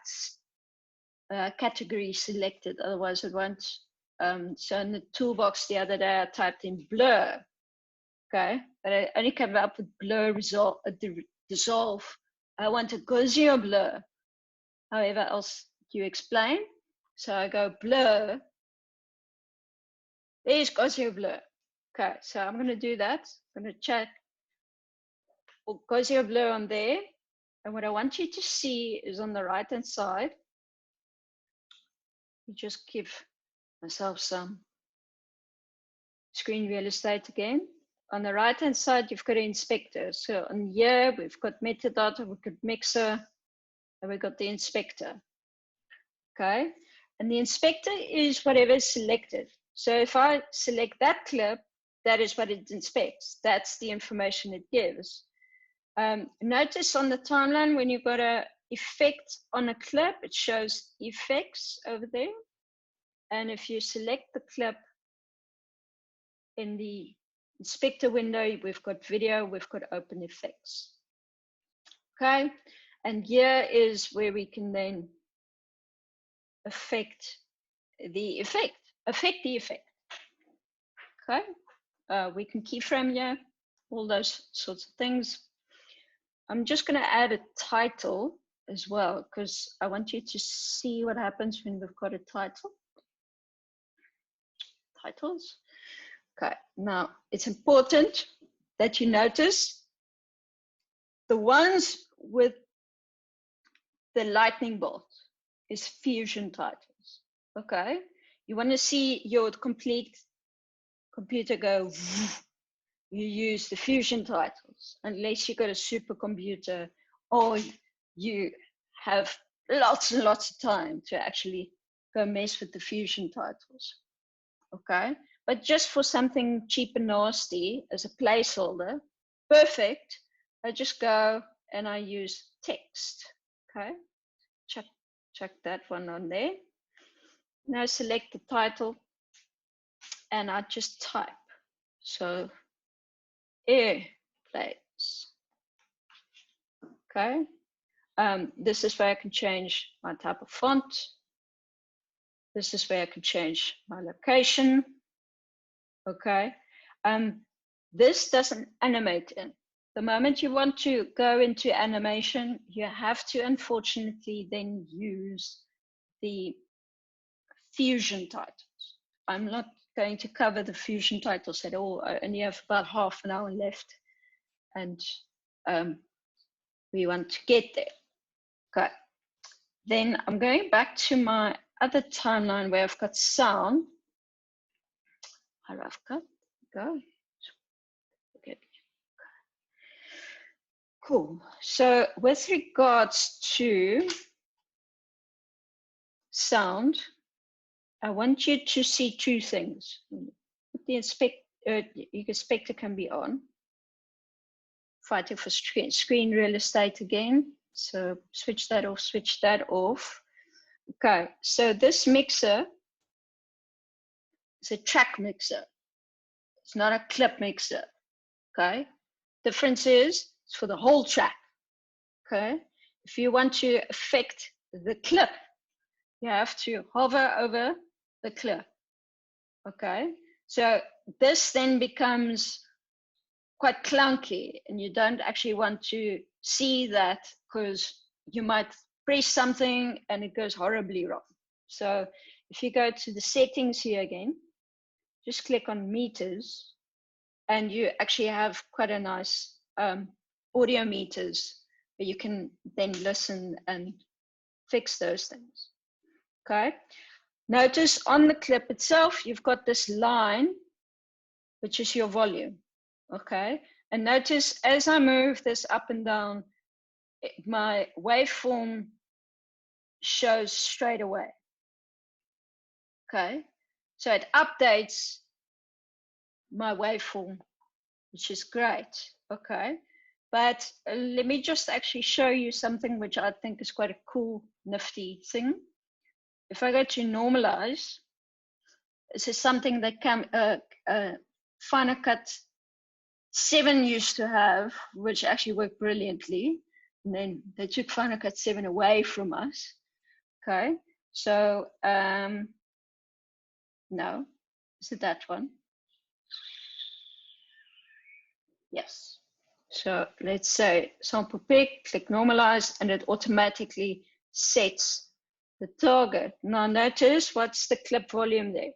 category selected, otherwise it won't. So in the toolbox the other day, I typed in blur, okay, but I only came up with blur dissolve. I want a Gaussian blur. However else do you explain? So I go blur. There's Gaussian blur. Okay, so I'm going to do that. I'm going to check Gaussian blur on there. And what I want you to see is on the right-hand side, you just give myself some screen real estate again. On the right-hand side, you've got an inspector. So on here, we've got metadata, we've got mixer, and we've got the inspector. Okay, and the inspector is whatever is selected. So if I select that clip, that is what it inspects. That's the information it gives. Notice on the timeline, when you've got an effect on a clip, it shows effects over there. And if you select the clip in the inspector window, we've got video, we've got open effects. Okay, and here is where we can then affect the effect. Okay, we can keyframe here, all those sorts of things. I'm just going to add a title as well, because I want you to see what happens when we've got a title. Titles. Okay, now it's important that you notice the ones with the lightning bolt is fusion titles. Okay, you want to see your complete computer go, you use the fusion titles, unless you've got a supercomputer or you have lots and lots of time to actually go mess with the fusion titles. Okay, but just for something cheap and nasty as a placeholder, perfect, I just go and I use text. Okay, check that one on there. Now select the title and I just type. So airplanes. Okay, this is where I can change my type of font. This is where I can change my location. Okay, this doesn't animate in. The moment you want to go into animation, you have to unfortunately then use the fusion titles. I'm not going to cover the fusion titles at all. I only have about half an hour left, and we want to get there. Okay, then I'm going back to my other timeline where I've got sound. I've got go. Okay. Cool. So with regards to sound, I want you to see two things. The inspector can be on. Fighting for screen real estate again. So switch that off, switch that off. Okay, so this mixer is a track mixer. It's not a clip mixer. Okay, difference is it's for the whole track. Okay, if you want to affect the clip, you have to hover over the clip. Okay, so this then becomes quite clunky, and you don't actually want to see that because you might press something and it goes horribly wrong. So if you go to the settings here again, just click on meters, and you actually have quite a nice audio meters where you can then listen and fix those things. Okay, notice on the clip itself, you've got this line, which is your volume. Okay, and notice as I move this up and down, my waveform shows straight away. Okay, so it updates my waveform, which is great. Okay, But let me just actually show you something which I think is quite a cool, nifty thing. If I go to normalize, this is something that Final Cut 7 used to have, which actually worked brilliantly. And then they took Final Cut 7 away from us. Okay, so no, is it that one? Yes. So let's say sample pick, click normalize, and it automatically sets the target. Now notice what's the clip volume there?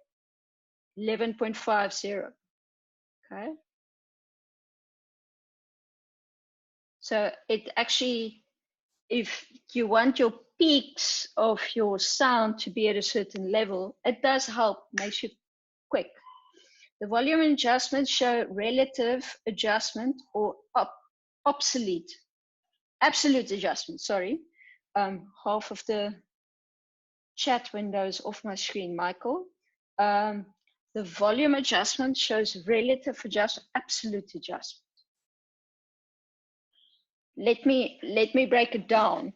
11.50. Okay. So it actually, if you want your peaks of your sound to be at a certain level, it does help, makes you quick. The volume adjustments show relative adjustment or absolute adjustment, sorry. Half of the chat window is off my screen, Michael. The volume adjustment shows relative adjustment, absolute adjustment. Let me break it down,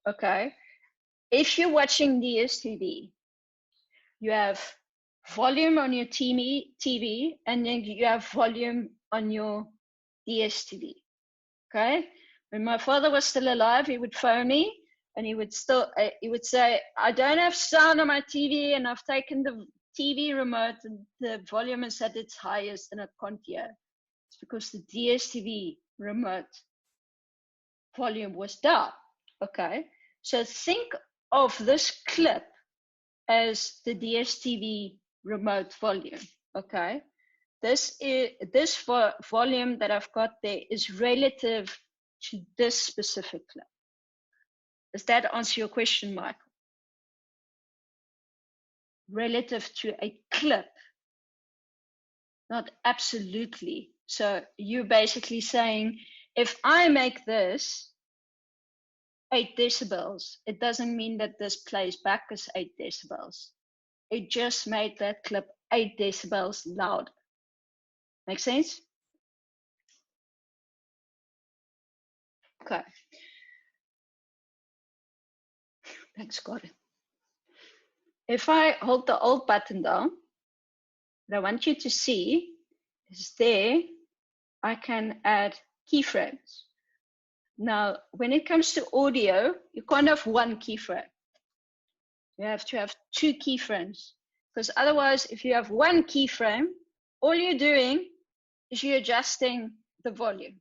okay? If you're watching DSTV, you have volume on your TV, and then you have volume on your DSTV, okay? When my father was still alive, he would phone me and he would say, I don't have sound on my TV and I've taken the TV remote and the volume is at its highest and I can't hear. It's because the DSTV remote volume was down, okay? So think of this clip as the DSTV remote volume, okay? This volume that I've got there is relative to this specific clip. Does that answer your question, Michael? Relative to a clip, not absolutely. So you're basically saying, if I make this 8 decibels, it doesn't mean that this plays back as 8 decibels. It just made that clip 8 decibels louder. Make sense? Okay. Thanks, God. If I hold the Alt button down, what I want you to see is there I can add keyframes. Now, when it comes to audio, you can't have one keyframe. You have to have 2 keyframes, because otherwise, if you have one keyframe, all you're doing is you're adjusting the volume,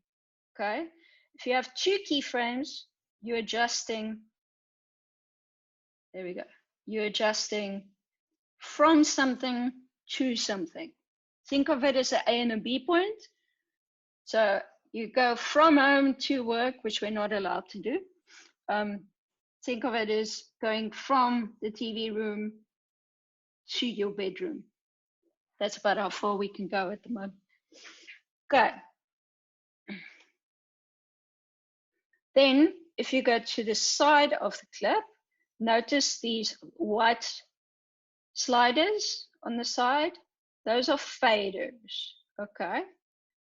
okay? If you have 2 keyframes, you're adjusting, there we go. You're adjusting from something to something. Think of it as an A and a B point. So you go from home to work, which we're not allowed to do. Think of it as going from the TV room to your bedroom. That's about how far we can go at the moment. Okay. Then if you go to the side of the clip, notice these white sliders on the side. Those are faders, okay?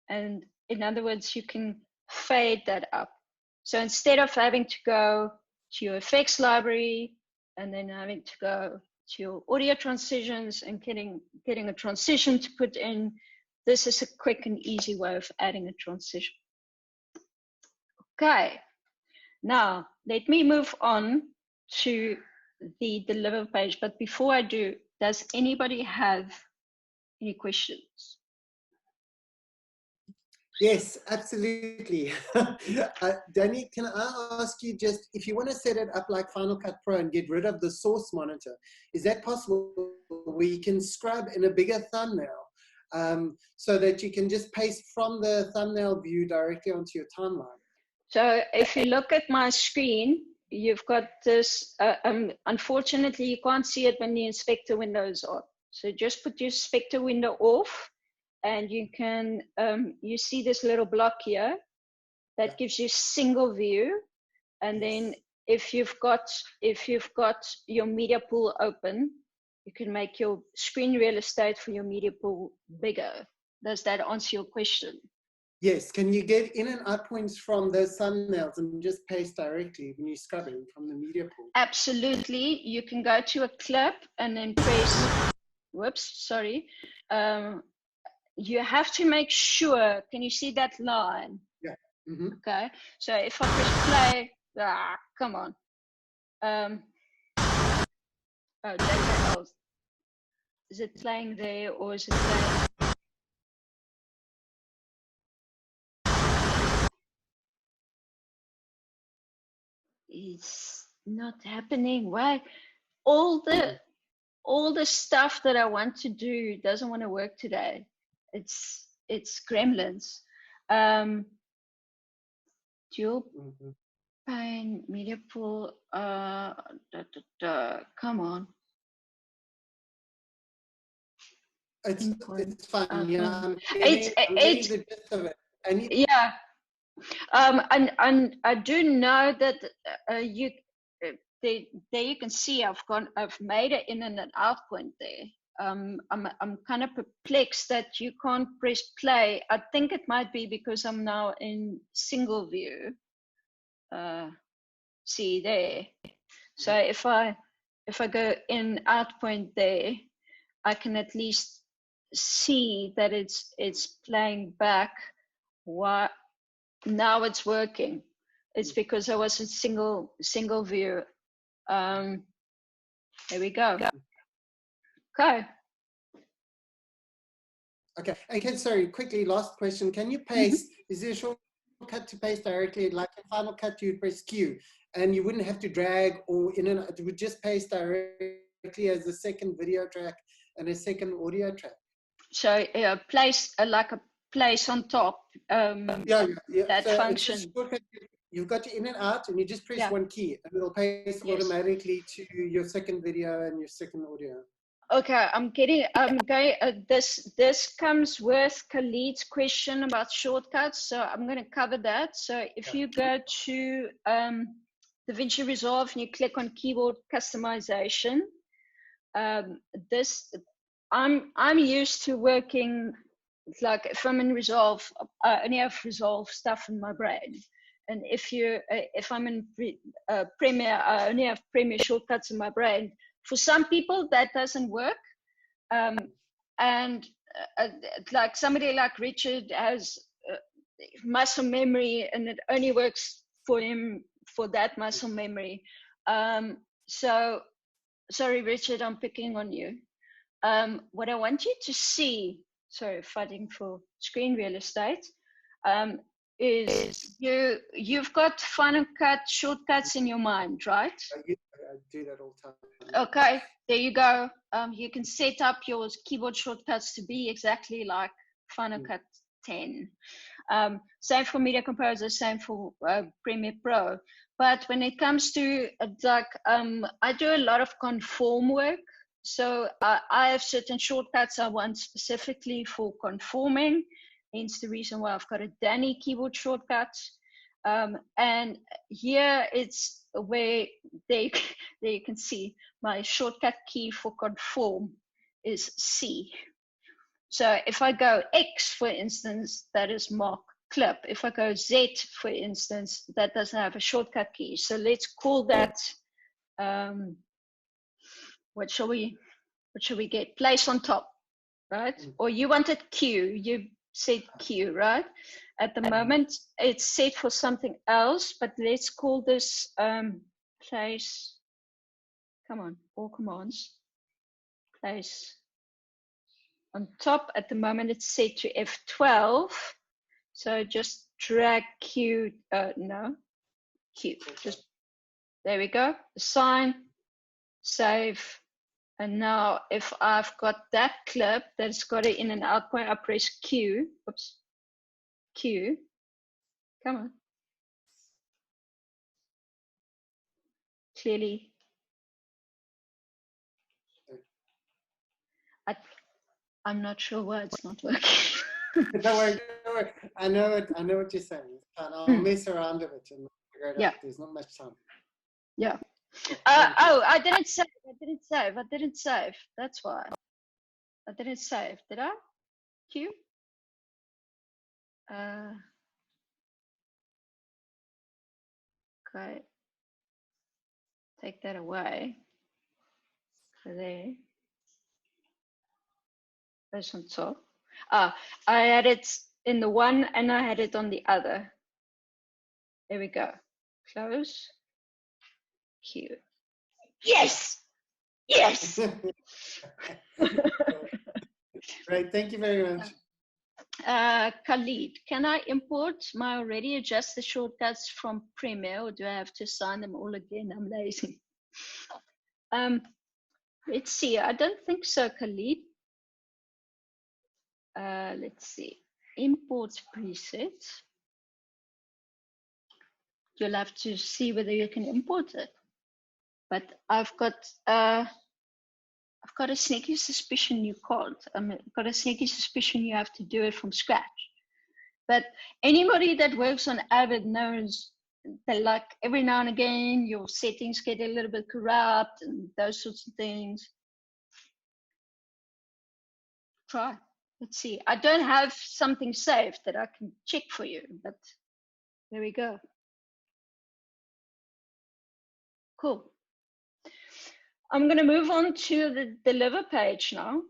And in other words, you can fade that up. So instead of having to go to your effects library and then having to go to your audio transitions and getting a transition to put in, this is a quick and easy way of adding a transition. Okay, now let me move on to the deliver page. But before I do, does anybody have any questions? Yes, absolutely. Danny, can I ask you just, if you want to set it up like Final Cut Pro and get rid of the source monitor, is that possible where you can scrub in a bigger thumbnail so that you can just paste from the thumbnail view directly onto your timeline? So if you look at my screen, you've got this, unfortunately, you can't see it when the inspector window is on. So just put your inspector window off. And you can, you see this little block here that gives you single view. And then if you've got your media pool open, you can make your screen real estate for your media pool bigger. Does that answer your question? Yes, can you get in and out points from those thumbnails and just paste directly when you're scrubbing from the media pool? Absolutely. You can go to a clip and then press, whoops, sorry. You have to make sure, can you see that line? Yeah. Mm-hmm. Okay, so if I press play, come on. Oh, is it playing there or is it playing? It's not happening. Why? All the stuff that I want to do doesn't want to work today. It's gremlins. Dual pane, media pool. Come on. It's fun. Yeah, I'm getting the gist of it. Yeah. And I do know that you there you can see I've made it in and an out point there. I'm kind of perplexed that you can't press play. I think it might be because I'm now in single view. See there. So if I go in out point there, I can at least see that it's playing back. What now it's working. It's because I was in single view. There we go. Okay. Okay. Okay. Sorry. Quickly, last question. Can you paste? Is there a shortcut to paste directly? Like in Final Cut, you'd press Q, and you wouldn't have to drag or in and out. It would just paste directly as a second video track and a second audio track. So place like a place on top. Yeah. That so function. You've got your in and out, and you just press one key, and it'll paste automatically to your second video and your second audio. Okay, I'm going. This comes with Khalid's question about shortcuts, so I'm going to cover that. So if you go to DaVinci Resolve and you click on keyboard customization, I'm used to working like if I'm in Resolve, I only have Resolve stuff in my brain. And if I'm in Premiere, I only have Premiere shortcuts in my brain. For some people, that doesn't work. And like somebody like Richard has muscle memory, and it only works for him for that muscle memory. So, sorry, Richard, I'm picking on you. What I want you to see, sorry, fighting for screen real estate, is you've got Final Cut shortcuts in your mind, right? I do that all the time. Okay, there you go. You can set up your keyboard shortcuts to be exactly like Final Cut 10. Same for Media Composer, same for Premiere Pro. But when it comes to I do a lot of conform work. So I have certain shortcuts I want specifically for conforming. Hence the reason why I've got a Danny keyboard shortcut. And here it's where there you can see my shortcut key for conform is C. So if I go X, for instance, that is mark clip. If I go Z, for instance, that doesn't have a shortcut key. So let's call that, what shall we get? Place on top, right? Or you wanted Q, you said Q, right? At the moment, it's set for something else, but let's call this place, come on, all commands, place on top. At the moment, it's set to F12. So just drag Q, no, Q, just, there we go, assign, save. And now if I've got that clip that's got it in and out point, I press Q, oops, Q, come on. Clearly, I'm not sure why it's not working. Don't worry. I know what you're saying. I'll mess around with it and figure it out. There's not much time. Yeah. Oh, I didn't save. That's why. I didn't save. Did I? Q? Okay, take that away. So there. That's on top. I had it in the one and I had it on the other. There we go. Close. Q. Yes! Yes! Great, thank you very much. Khalid, can I import my already adjusted shortcuts from Premiere, or do I have to assign them all again? I'm lazy. Let's see. I don't think so, Khalid. Let's see. Import presets. You'll have to see whether you can import it. But I've got a sneaky suspicion you can't. I've got a sneaky suspicion you have to do it from scratch. But anybody that works on Avid knows that, like, every now and again your settings get a little bit corrupt and those sorts of things. Try. Let's see. I don't have something saved that I can check for you, but there we go. Cool. I'm going to move on to the deliver page now.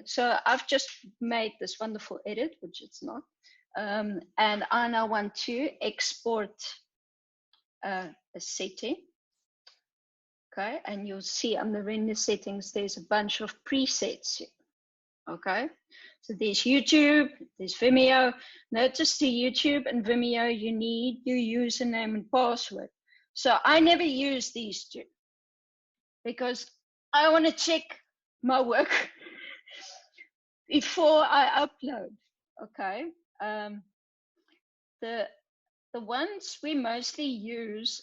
So I've just made this wonderful edit, which it's not. And I now want to export a setting. Okay, and you'll see under render settings, there's a bunch of presets here. Okay, so there's YouTube, there's Vimeo. Notice the YouTube and Vimeo, you need your username and password. So I never use these two because I want to check my work before I upload. Okay, the ones we mostly use,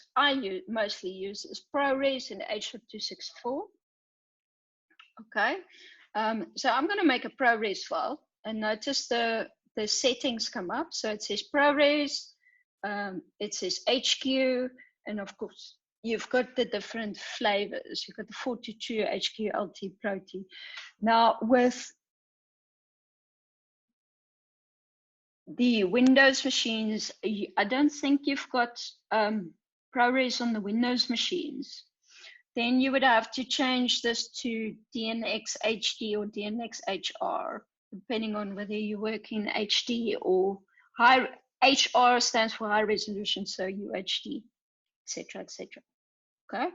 mostly use is ProRes and H.264. Okay, so I'm going to make a ProRes file and notice the settings come up. So it says ProRes, it says HQ, and of course you've got the different flavors. You've got the 42 HQ, LT, ProT. Now with the Windows machines, I don't think you've got ProRes on the Windows machines. Then you would have to change this to DNX HD or DNX HR, depending on whether you work in HD or high. HR stands for high resolution, so UHD, etc., etc. Okay.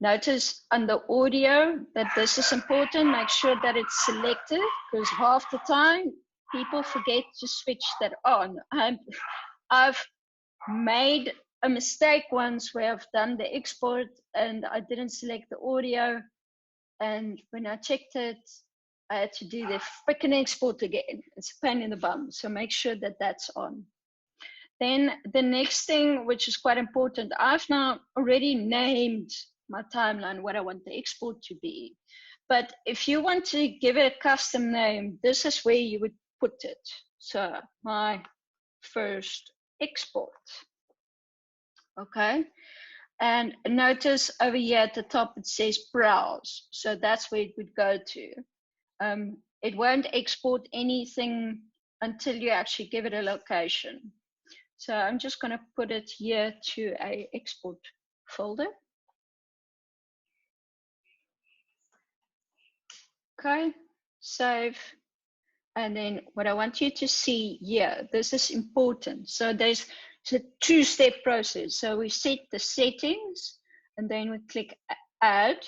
Notice under audio that this is important. Make sure that it's selected, because half the time people forget to switch that on. I've made a mistake once where I've done the export and I didn't select the audio, and when I checked it, I had to do the freaking export again. It's a pain in the bum, so make sure that that's on. Then the next thing, which is quite important, I've now already named my timeline what I want the export to be. But if you want to give it a custom name, this is where you would put it. So my first export. Okay. And notice over here at the top, it says browse. So that's where it would go to. It won't export anything until you actually give it a location. So I'm just going to put it here to a export folder. Okay, save. And then what I want you to see here, this is important. So there's a two-step process. So we set the settings and then we click add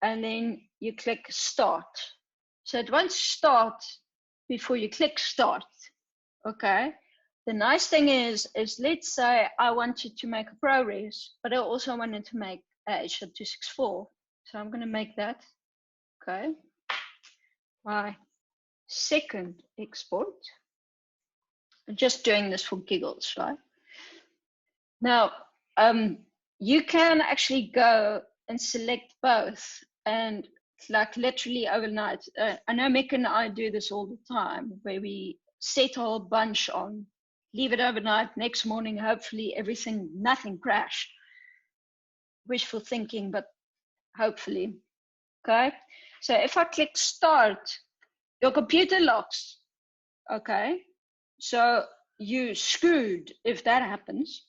and then you click start. So it won't start before you click start. Okay. The nice thing is let's say I wanted to make a ProRes, but I also wanted to make a H.264. So I'm going to make that. Okay. My second export. I'm just doing this for giggles, right? Now, you can actually go and select both and like literally overnight. I know Mick and I do this all the time where we set a whole bunch on, leave it overnight, next morning, hopefully nothing crashed. Wishful thinking, but hopefully. Okay. So if I click start, your computer locks. Okay, so you screwed if that happens.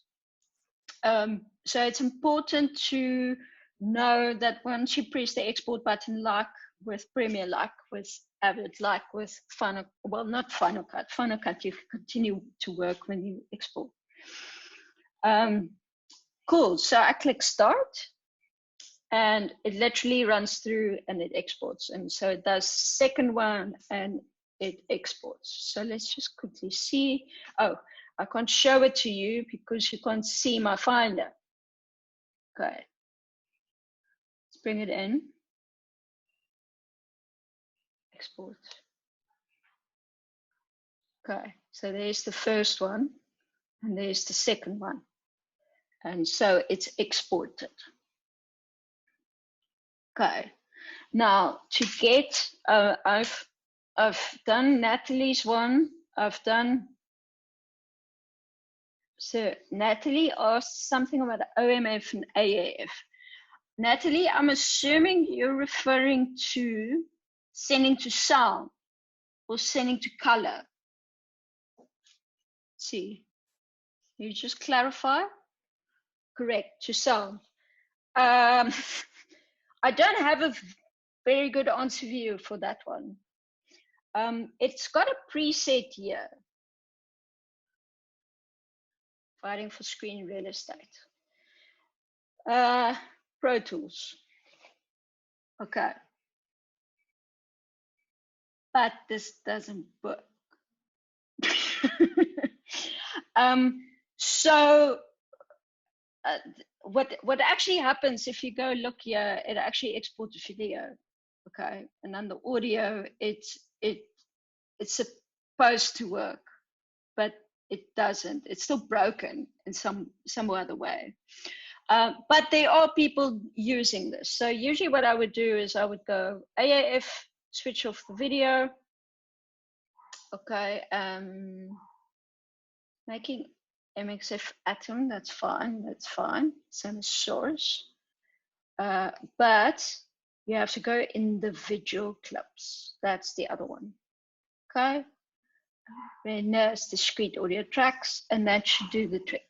So it's important to know that once you press the export button, like with Premiere, like with Avid, like with Final, well, not Final Cut. Final Cut, you continue to work when you export. Cool, so I click start and it literally runs through and it exports. And so it does second one and it exports. So let's just quickly see. Oh, I can't show it to you because you can't see my Finder. Okay, let's bring it in. Export. Okay, so there's the first one and there's the second one. And so it's exported. Okay, now to get, I've done Natalie's one. So Natalie asked something about OMF and AAF. Natalie, I'm assuming you're referring to sending to sound or sending to color. See, you just clarify? Correct, to sound. I don't have a very good answer for you for that one. It's got a preset here. Fighting for screen real estate. Pro Tools. Okay. But this doesn't work. So what actually happens if you go look here, it actually exports video. Okay, and on the audio, it's supposed to work, but it doesn't. It's still broken in some other way. But there are people using this. So usually what I would do is I would go AAF, switch off the video. Okay, making MXF Atom, that's fine, same as source. But you have to go individual clips. That's the other one. Okay, then there's discrete audio tracks, and that should do the trick.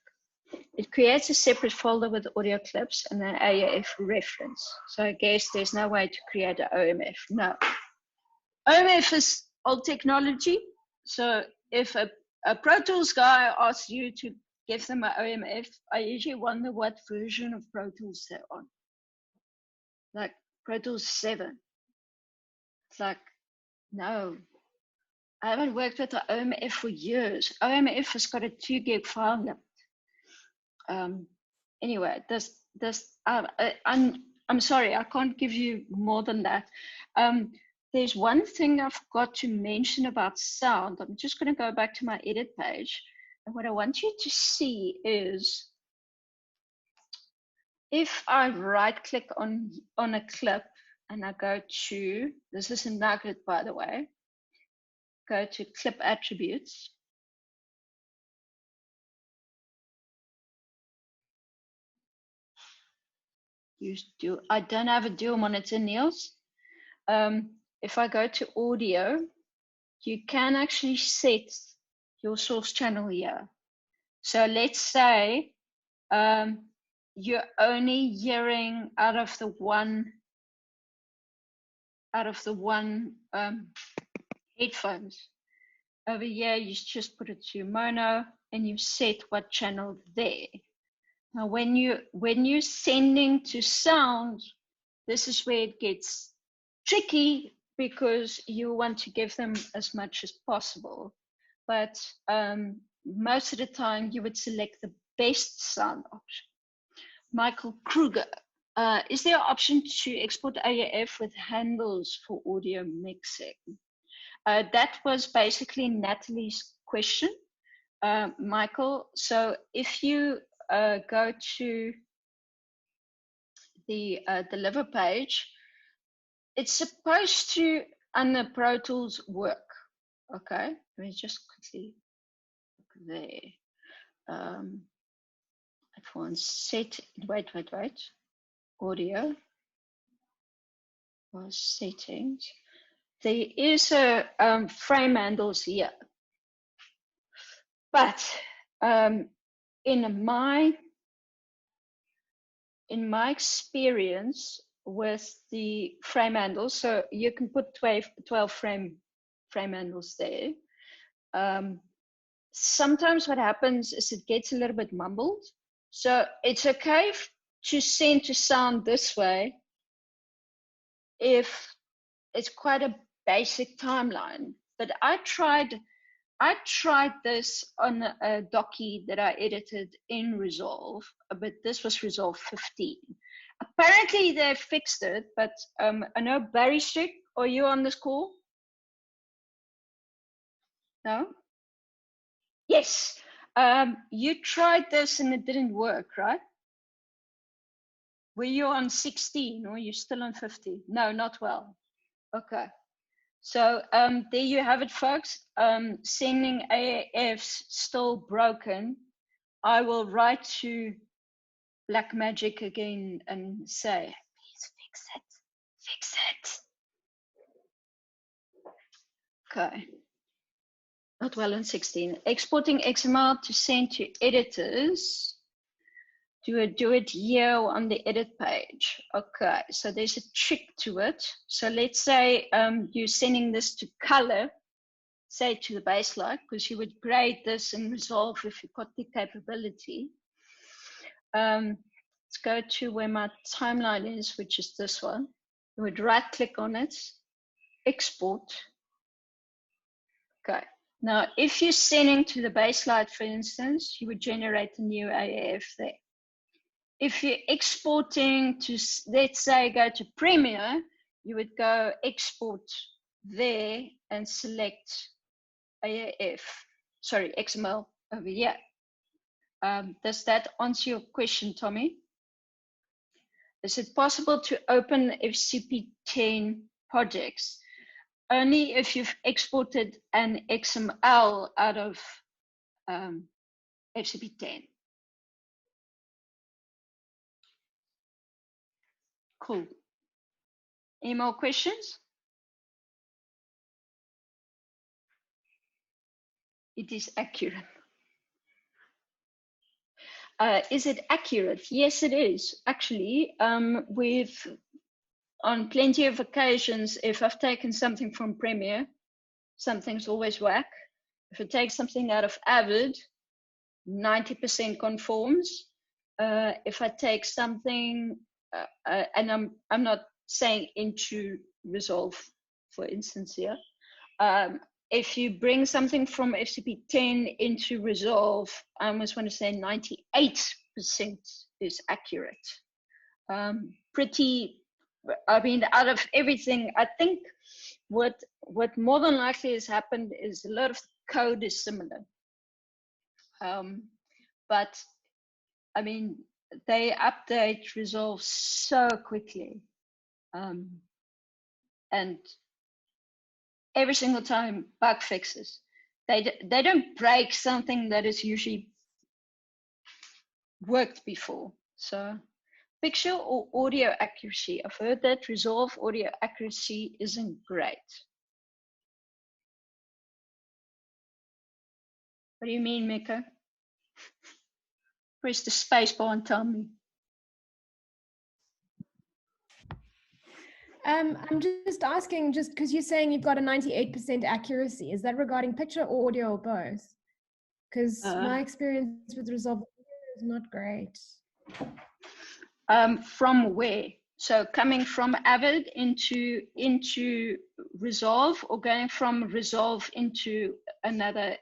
It creates a separate folder with audio clips and an AAF reference. So I guess there's no way to create an OMF. No. OMF is old technology. So if a Pro Tools guy asks you to give them an OMF, I usually wonder what version of Pro Tools they're on. Like Pro Tools 7. It's like, no. I haven't worked with the OMF for years. OMF has got a 2 gig file limit. Anyway, I'm sorry, I can't give you more than that. There's one thing I forgot to mention about sound. I'm just going to go back to my edit page. And what I want you to see is if I right click on a clip and I go to, this is a nugget by the way, go to clip attributes. I don't have a dual monitor, Niels. If I go to audio, you can actually set your source channel here. So let's say you're only hearing out of the one headphones. Over here, you just put it to mono and you set what channel there. Now, when you're sending to sound, this is where it gets tricky because you want to give them as much as possible. But most of the time, you would select the best sound option. Michael Kruger, is there an option to export AAF with handles for audio mixing? That was basically Natalie's question, Michael. So if you go to the deliver page, it's supposed to, under Pro Tools, work. Okay, let me just quickly look there. Advanced set, wait. Audio was settings. There is a frame handles here. But in my experience with the frame handles, so you can put 12 frame handles there. Sometimes what happens is it gets a little bit mumbled. So it's okay to send to sound this way if it's quite a basic timeline. But I tried this on a docky that I edited in Resolve, but this was Resolve 15. Apparently they fixed it, but I know Barry Strick, are you on this call? No? Yes. You tried this and it didn't work, right? Were you on 16 or are you still on 15? No, not well. Okay. So there you have it, folks. Sending AAFs still broken. I will write to Blackmagic again and say, please fix it. Fix it. Okay. Not well on 16. Exporting XML to send to editors. Do it here on the edit page. Okay, so there's a trick to it. So let's say you're sending this to color, say to the baseline, because you would grade this in Resolve if you've got the capability. Let's go to where my timeline is, which is this one. You would right click on it, export. Okay, now if you're sending to the baseline, for instance, you would generate a new AAF there. If you're exporting to, let's say, go to Premiere, you would go export there and select AAF, sorry, XML over here. Does that answer your question, Tommy? Is it possible to open FCP10 projects? Only if you've exported an XML out of FCP10. Cool. Any more questions? It is accurate. Is it accurate? Yes, it is. Actually, we've, on plenty of occasions, if I've taken something from Premiere, something's always whack. If I take something out of Avid, 90% conforms. If I take something, and I'm not saying into Resolve, for instance here. If you bring something from FCP10 into Resolve, I almost want to say 98% is accurate. Pretty, I mean, out of everything, I think what more than likely has happened is a lot of code is similar. But I mean, they update Resolve so quickly. And every single time bug fixes. They don't break something that has usually worked before. So picture or audio accuracy. I've heard that Resolve audio accuracy isn't great. What do you mean, Miko? Press the space bar and tell me. I'm just asking, just because you're saying you've got a 98% accuracy, is that regarding picture or audio or both? Because my experience with Resolve is not great. From where? So coming from Avid into Resolve, or going from Resolve into another?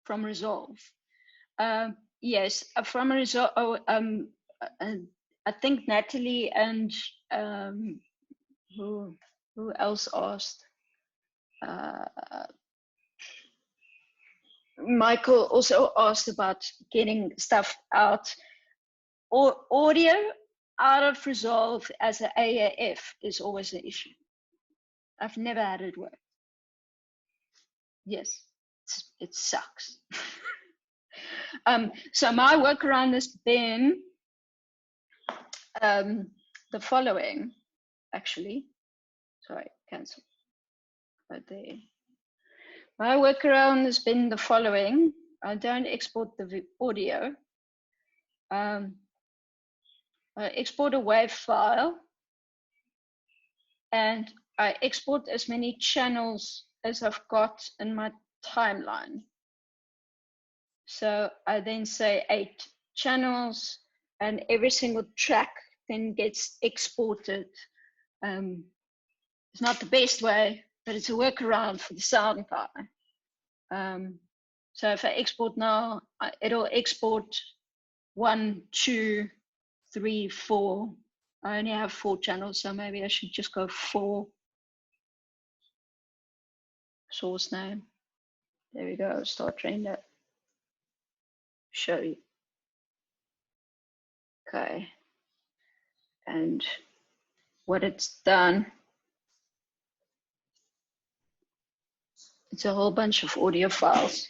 From Resolve. Yes, from Resolve. Oh, I think Natalie and who else asked? Michael also asked about getting stuff out, or audio out of Resolve as an AAF is always an issue. I've never had it work. Yes, it sucks. So my workaround has been the following, actually. Sorry, cancel. Right there. My workaround has been the following. I don't export the audio. I export a WAV file, and I export as many channels as I've got in my timeline. So I then say 8 channels, and every single track then gets exported. It's not the best way, but it's a workaround for the sound guy. So if I export now, it'll export 1, 2, 3, 4. I only have 4 channels, so maybe I should just go 4. Source name. There we go. Start render. Show you. Okay. And what it's done, it's a whole bunch of audio files.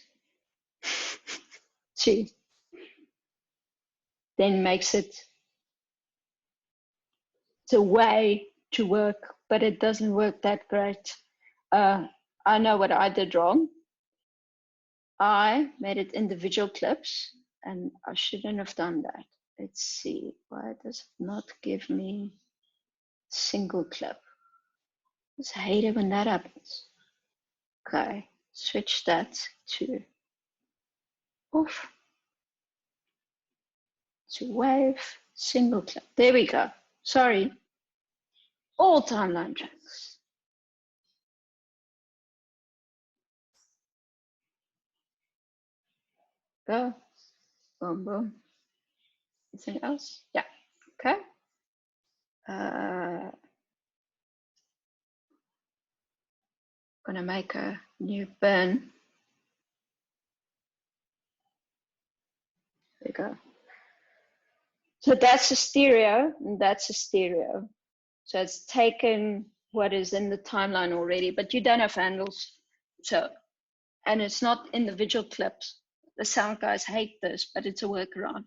See, then makes it's a way to work, but it doesn't work that great. I know what I did wrong. I made it individual clips, and I shouldn't have done that. Let's see, why does it not give me single clip? I just hate it when that happens. Okay, switch that to off. To wave, single clip. There we go. Sorry. All timeline tracks. Go. Boom, boom. Anything else? Yeah. Okay. Gonna make a new bin. There we go. So that's a stereo, and that's a stereo. So it's taken what is in the timeline already, but you don't have handles. So, and it's not individual clips. The sound guys hate this, but it's a workaround.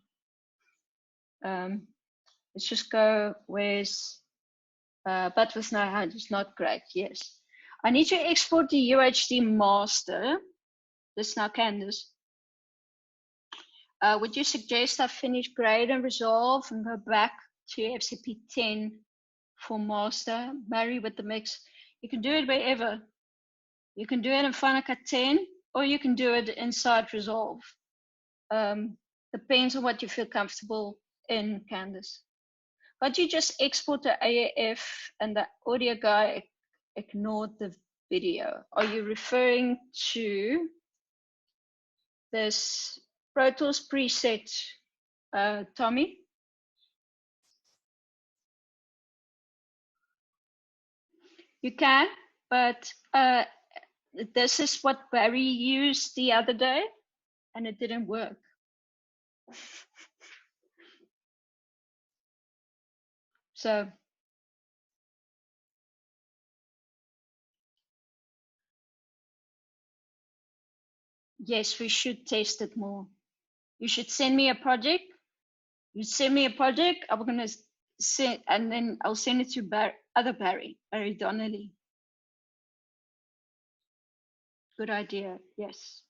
Let's just go, where's, but with no handles, not great, yes. I need to export the UHD master. This now Candice. Would you suggest I finish grade and resolve and go back to FCP 10 for master, marry with the mix? You can do it wherever. You can do it in Final Cut 10, or you can do it inside Resolve. Depends on what you feel comfortable in, Candice. But you just export the AAF and the audio guy ignored the video. Are you referring to this Pro Tools preset, Tommy? You can, but this is what Barry used the other day, and it didn't work. So yes, we should test it more. You should send me a project. You send me a project, I'm gonna send, and then I'll send it to Barry Donnelly. Good idea, yes.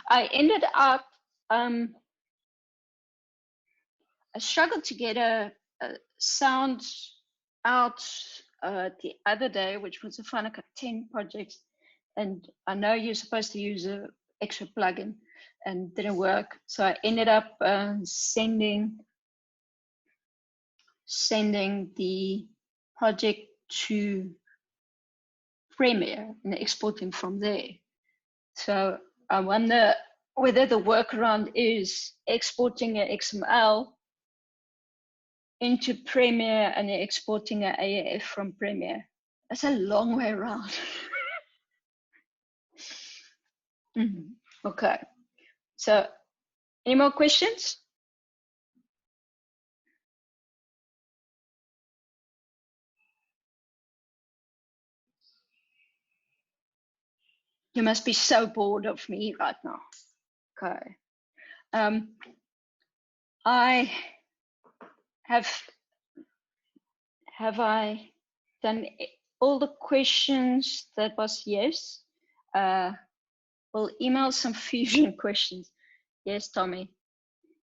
I ended up, I struggled to get a sound out the other day, which was a Final Cut 10 project. And I know you're supposed to use an extra plugin, and didn't work. So I ended up sending the project to Premiere and exporting from there. So I wonder whether the workaround is exporting an XML into Premiere and exporting an AAF from Premiere. That's a long way around. Okay, so any more questions? You must be so bored of me right now. Okay. I have I done all the questions? That was yes. we'll email some Fusion questions. Yes, Tommy.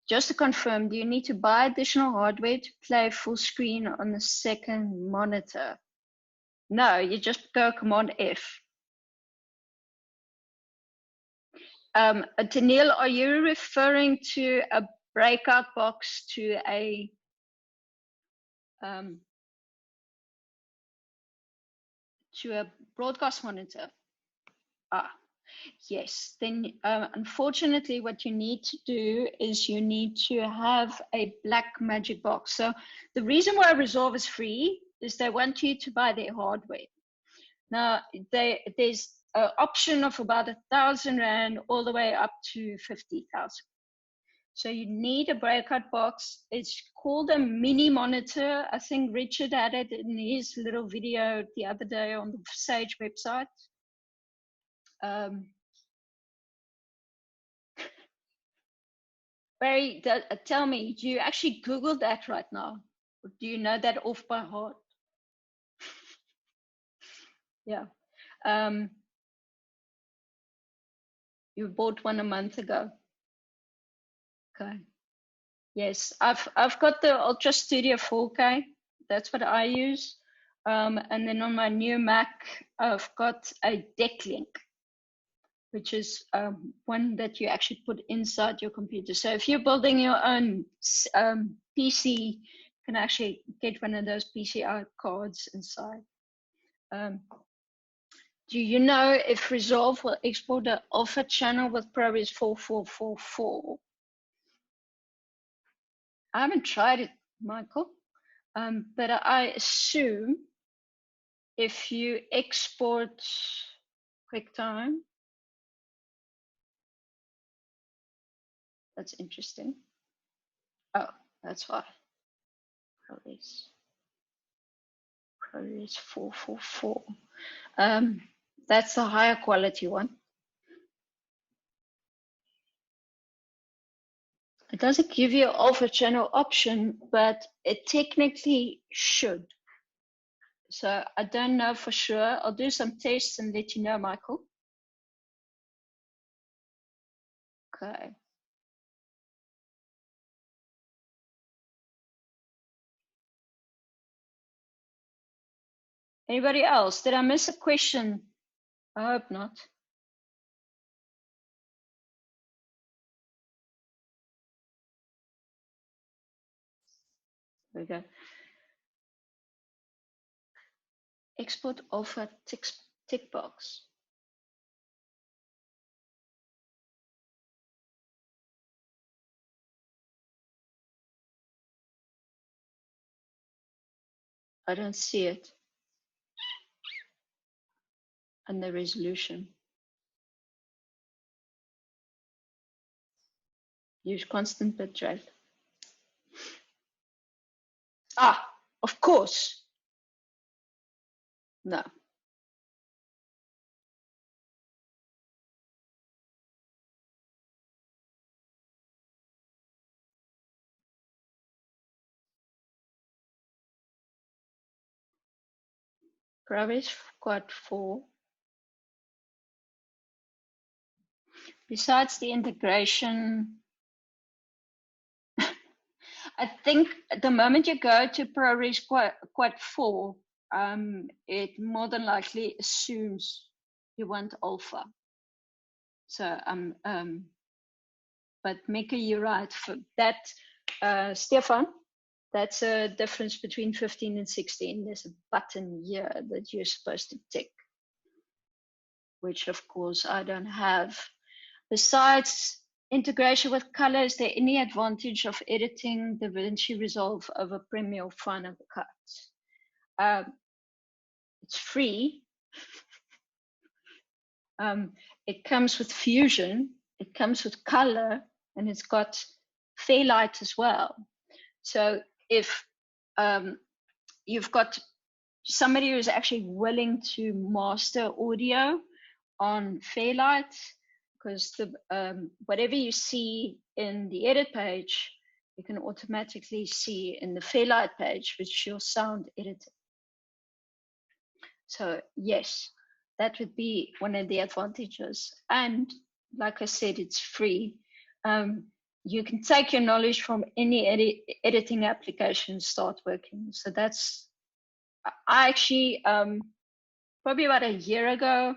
Just to confirm, do you need to buy additional hardware to play full screen on the second monitor? No, you just go Command F. Daniëlle, are you referring to a breakout box to a broadcast monitor? Yes, then unfortunately what you need to do is you need to have a black magic box. So the reason why Resolve is free is they want you to buy their hardware. Now there's an option of about 1,000 Rand all the way up to 50,000. So you need a breakout box. It's called a mini monitor. I think Richard had it in his little video the other day on the Sage website. Barry, tell me, do you actually Google that right now? Or do you know that off by heart? Yeah. You bought one a month ago. Okay. Yes, I've got the Ultra Studio 4K. That's what I use. And then on my new Mac, I've got a Deck Link, which is one that you actually put inside your computer. So if you're building your own PC, you can actually get one of those PCI cards inside. Do you know if Resolve will export the alpha channel with ProRes 4444? I haven't tried it, Michael, but I assume if you export QuickTime, that's interesting. Oh, that's why. ProRes 444. That's the higher quality one. It doesn't give you an alpha channel option, but it technically should. So I don't know for sure. I'll do some tests and let you know, Michael. Okay. Anybody else? Did I miss a question? I hope not. There we go. Export alpha tick box. I don't see it. And the resolution. Use constant bitrate. Ah, of course. No. ProRes Quad 4. Besides the integration, I think the moment you go to ProRes Quad 4, it more than likely assumes you want alpha. So, but Mika, you're right. For that, Stefan, that's a difference between 15 and 16. There's a button here that you're supposed to tick, which of course I don't have. Besides integration with color, is there any advantage of editing DaVinci Resolve over Premiere or Final Cut? It's free. It comes with Fusion, it comes with color, and it's got Fairlight as well. So if you've got somebody who's actually willing to master audio on Fairlight, because the whatever you see in the edit page, you can automatically see in the Fairlight page, which is your sound editor. So yes, that would be one of the advantages. And like I said, it's free. You can take your knowledge from any editing application and start working. So that's, I actually, probably about a year ago,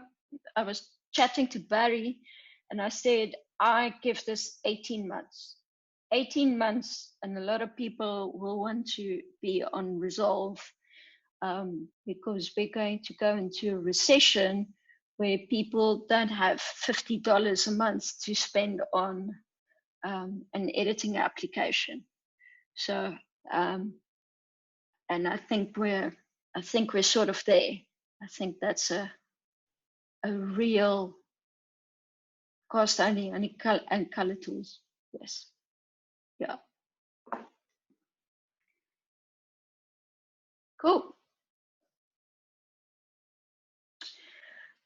I was chatting to Barry and I said, I give this 18 months. 18 months, and a lot of people will want to be on Resolve because we're going to go into a recession where people don't have $50 a month to spend on an editing application. So, and I think we're sort of there. I think that's a real cost only and color tools. Yes. Yeah. Cool.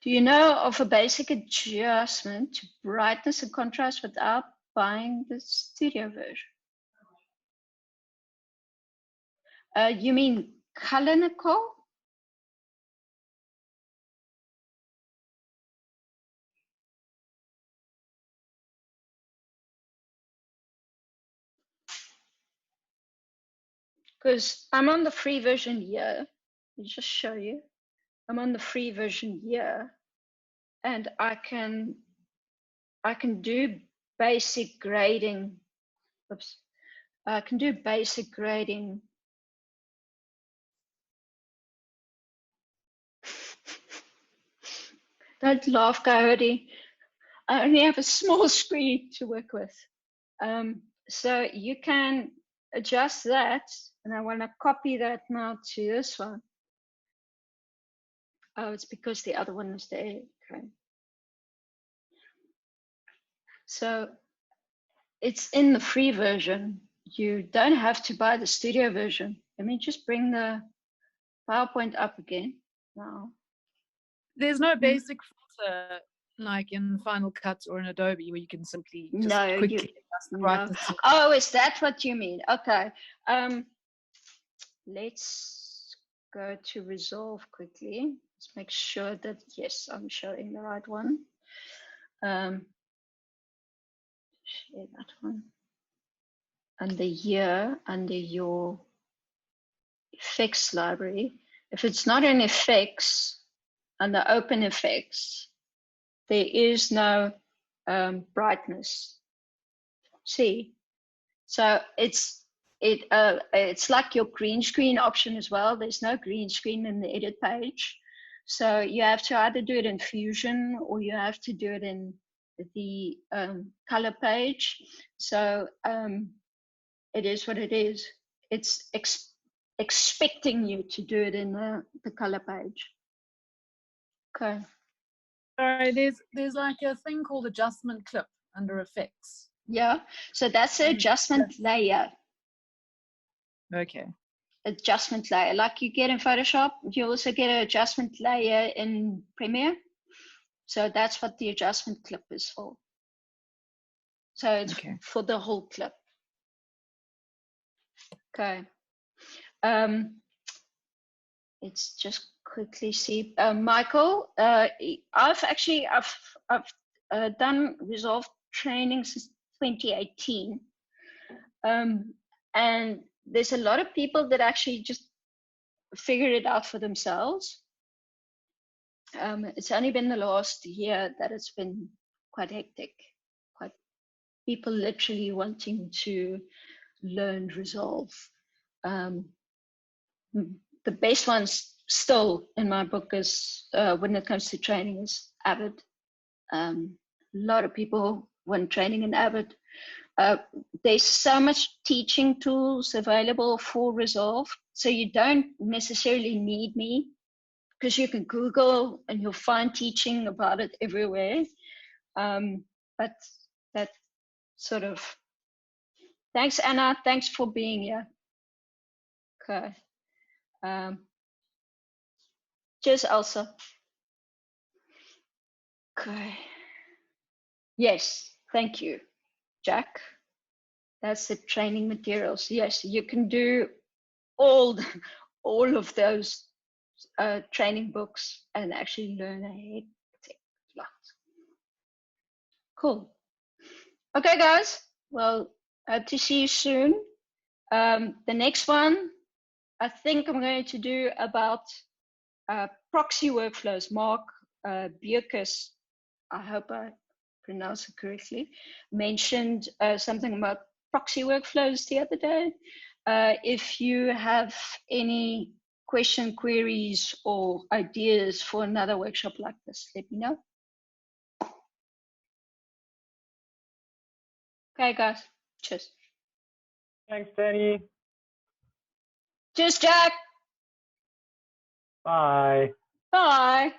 Do you know of a basic adjustment to brightness and contrast without buying the studio version? You mean color, Nicole? Because I'm on the free version here. Let me just show you. I'm on the free version here, and I can do basic grading. Oops. I can do basic grading. Don't laugh, Coyote. I only have a small screen to work with. So you can adjust that, and I want to copy that now to this one. Oh, it's because the other one is there. Okay. So it's in the free version. You don't have to buy the studio version. Let me just bring the PowerPoint up again now. There's no basic filter like in Final Cut or in Adobe where you can simply just quickly adjust the brightness. No. Oh, is that what you mean? Okay. Let's go to Resolve quickly. Let's make sure that, yes, I'm showing the right one. Share that one. Under here, under your effects library, if it's not in effects, under open effects, there is no brightness. See, so it's like your green screen option as well. There's no green screen in the edit page, so you have to either do it in Fusion or you have to do it in the color page. So it is what it is. It's expecting you to do it in the color page. Okay. Sorry, there's like a thing called adjustment clip under effects. Yeah, so that's the adjustment layer. Okay. Adjustment layer, like you get in Photoshop, you also get an adjustment layer in Premiere. So that's what the adjustment clip is for. So it's for the whole clip. Okay. Let's just quickly see. Michael, I've done Resolve training since 2018. And there's a lot of people that actually just figured it out for themselves. It's only been the last year that it's been quite hectic. Quite people literally wanting to learn Resolve. The best ones still in my book is when it comes to training is Avid. A lot of people want training in Avid. There's so much teaching tools available for Resolve, so you don't necessarily need me because you can Google and you'll find teaching about it everywhere. But that sort of, thanks Anna, thanks for being here. Okay. Cheers, Elsa. Okay. Yes, thank you, Jack. That's the training materials. Yes, you can do all of those training books and actually learn a heck lot. Cool. Okay, guys. Well, hope to see you soon. The next one, I think I'm going to do about proxy workflows. Mark Bierkus, I hope I pronounced it correctly, mentioned something about proxy workflows the other day. If you have any queries or ideas for another workshop like this, let me know. Okay, guys. Cheers. Thanks, Danny. Cheers, Jack. Bye. Bye.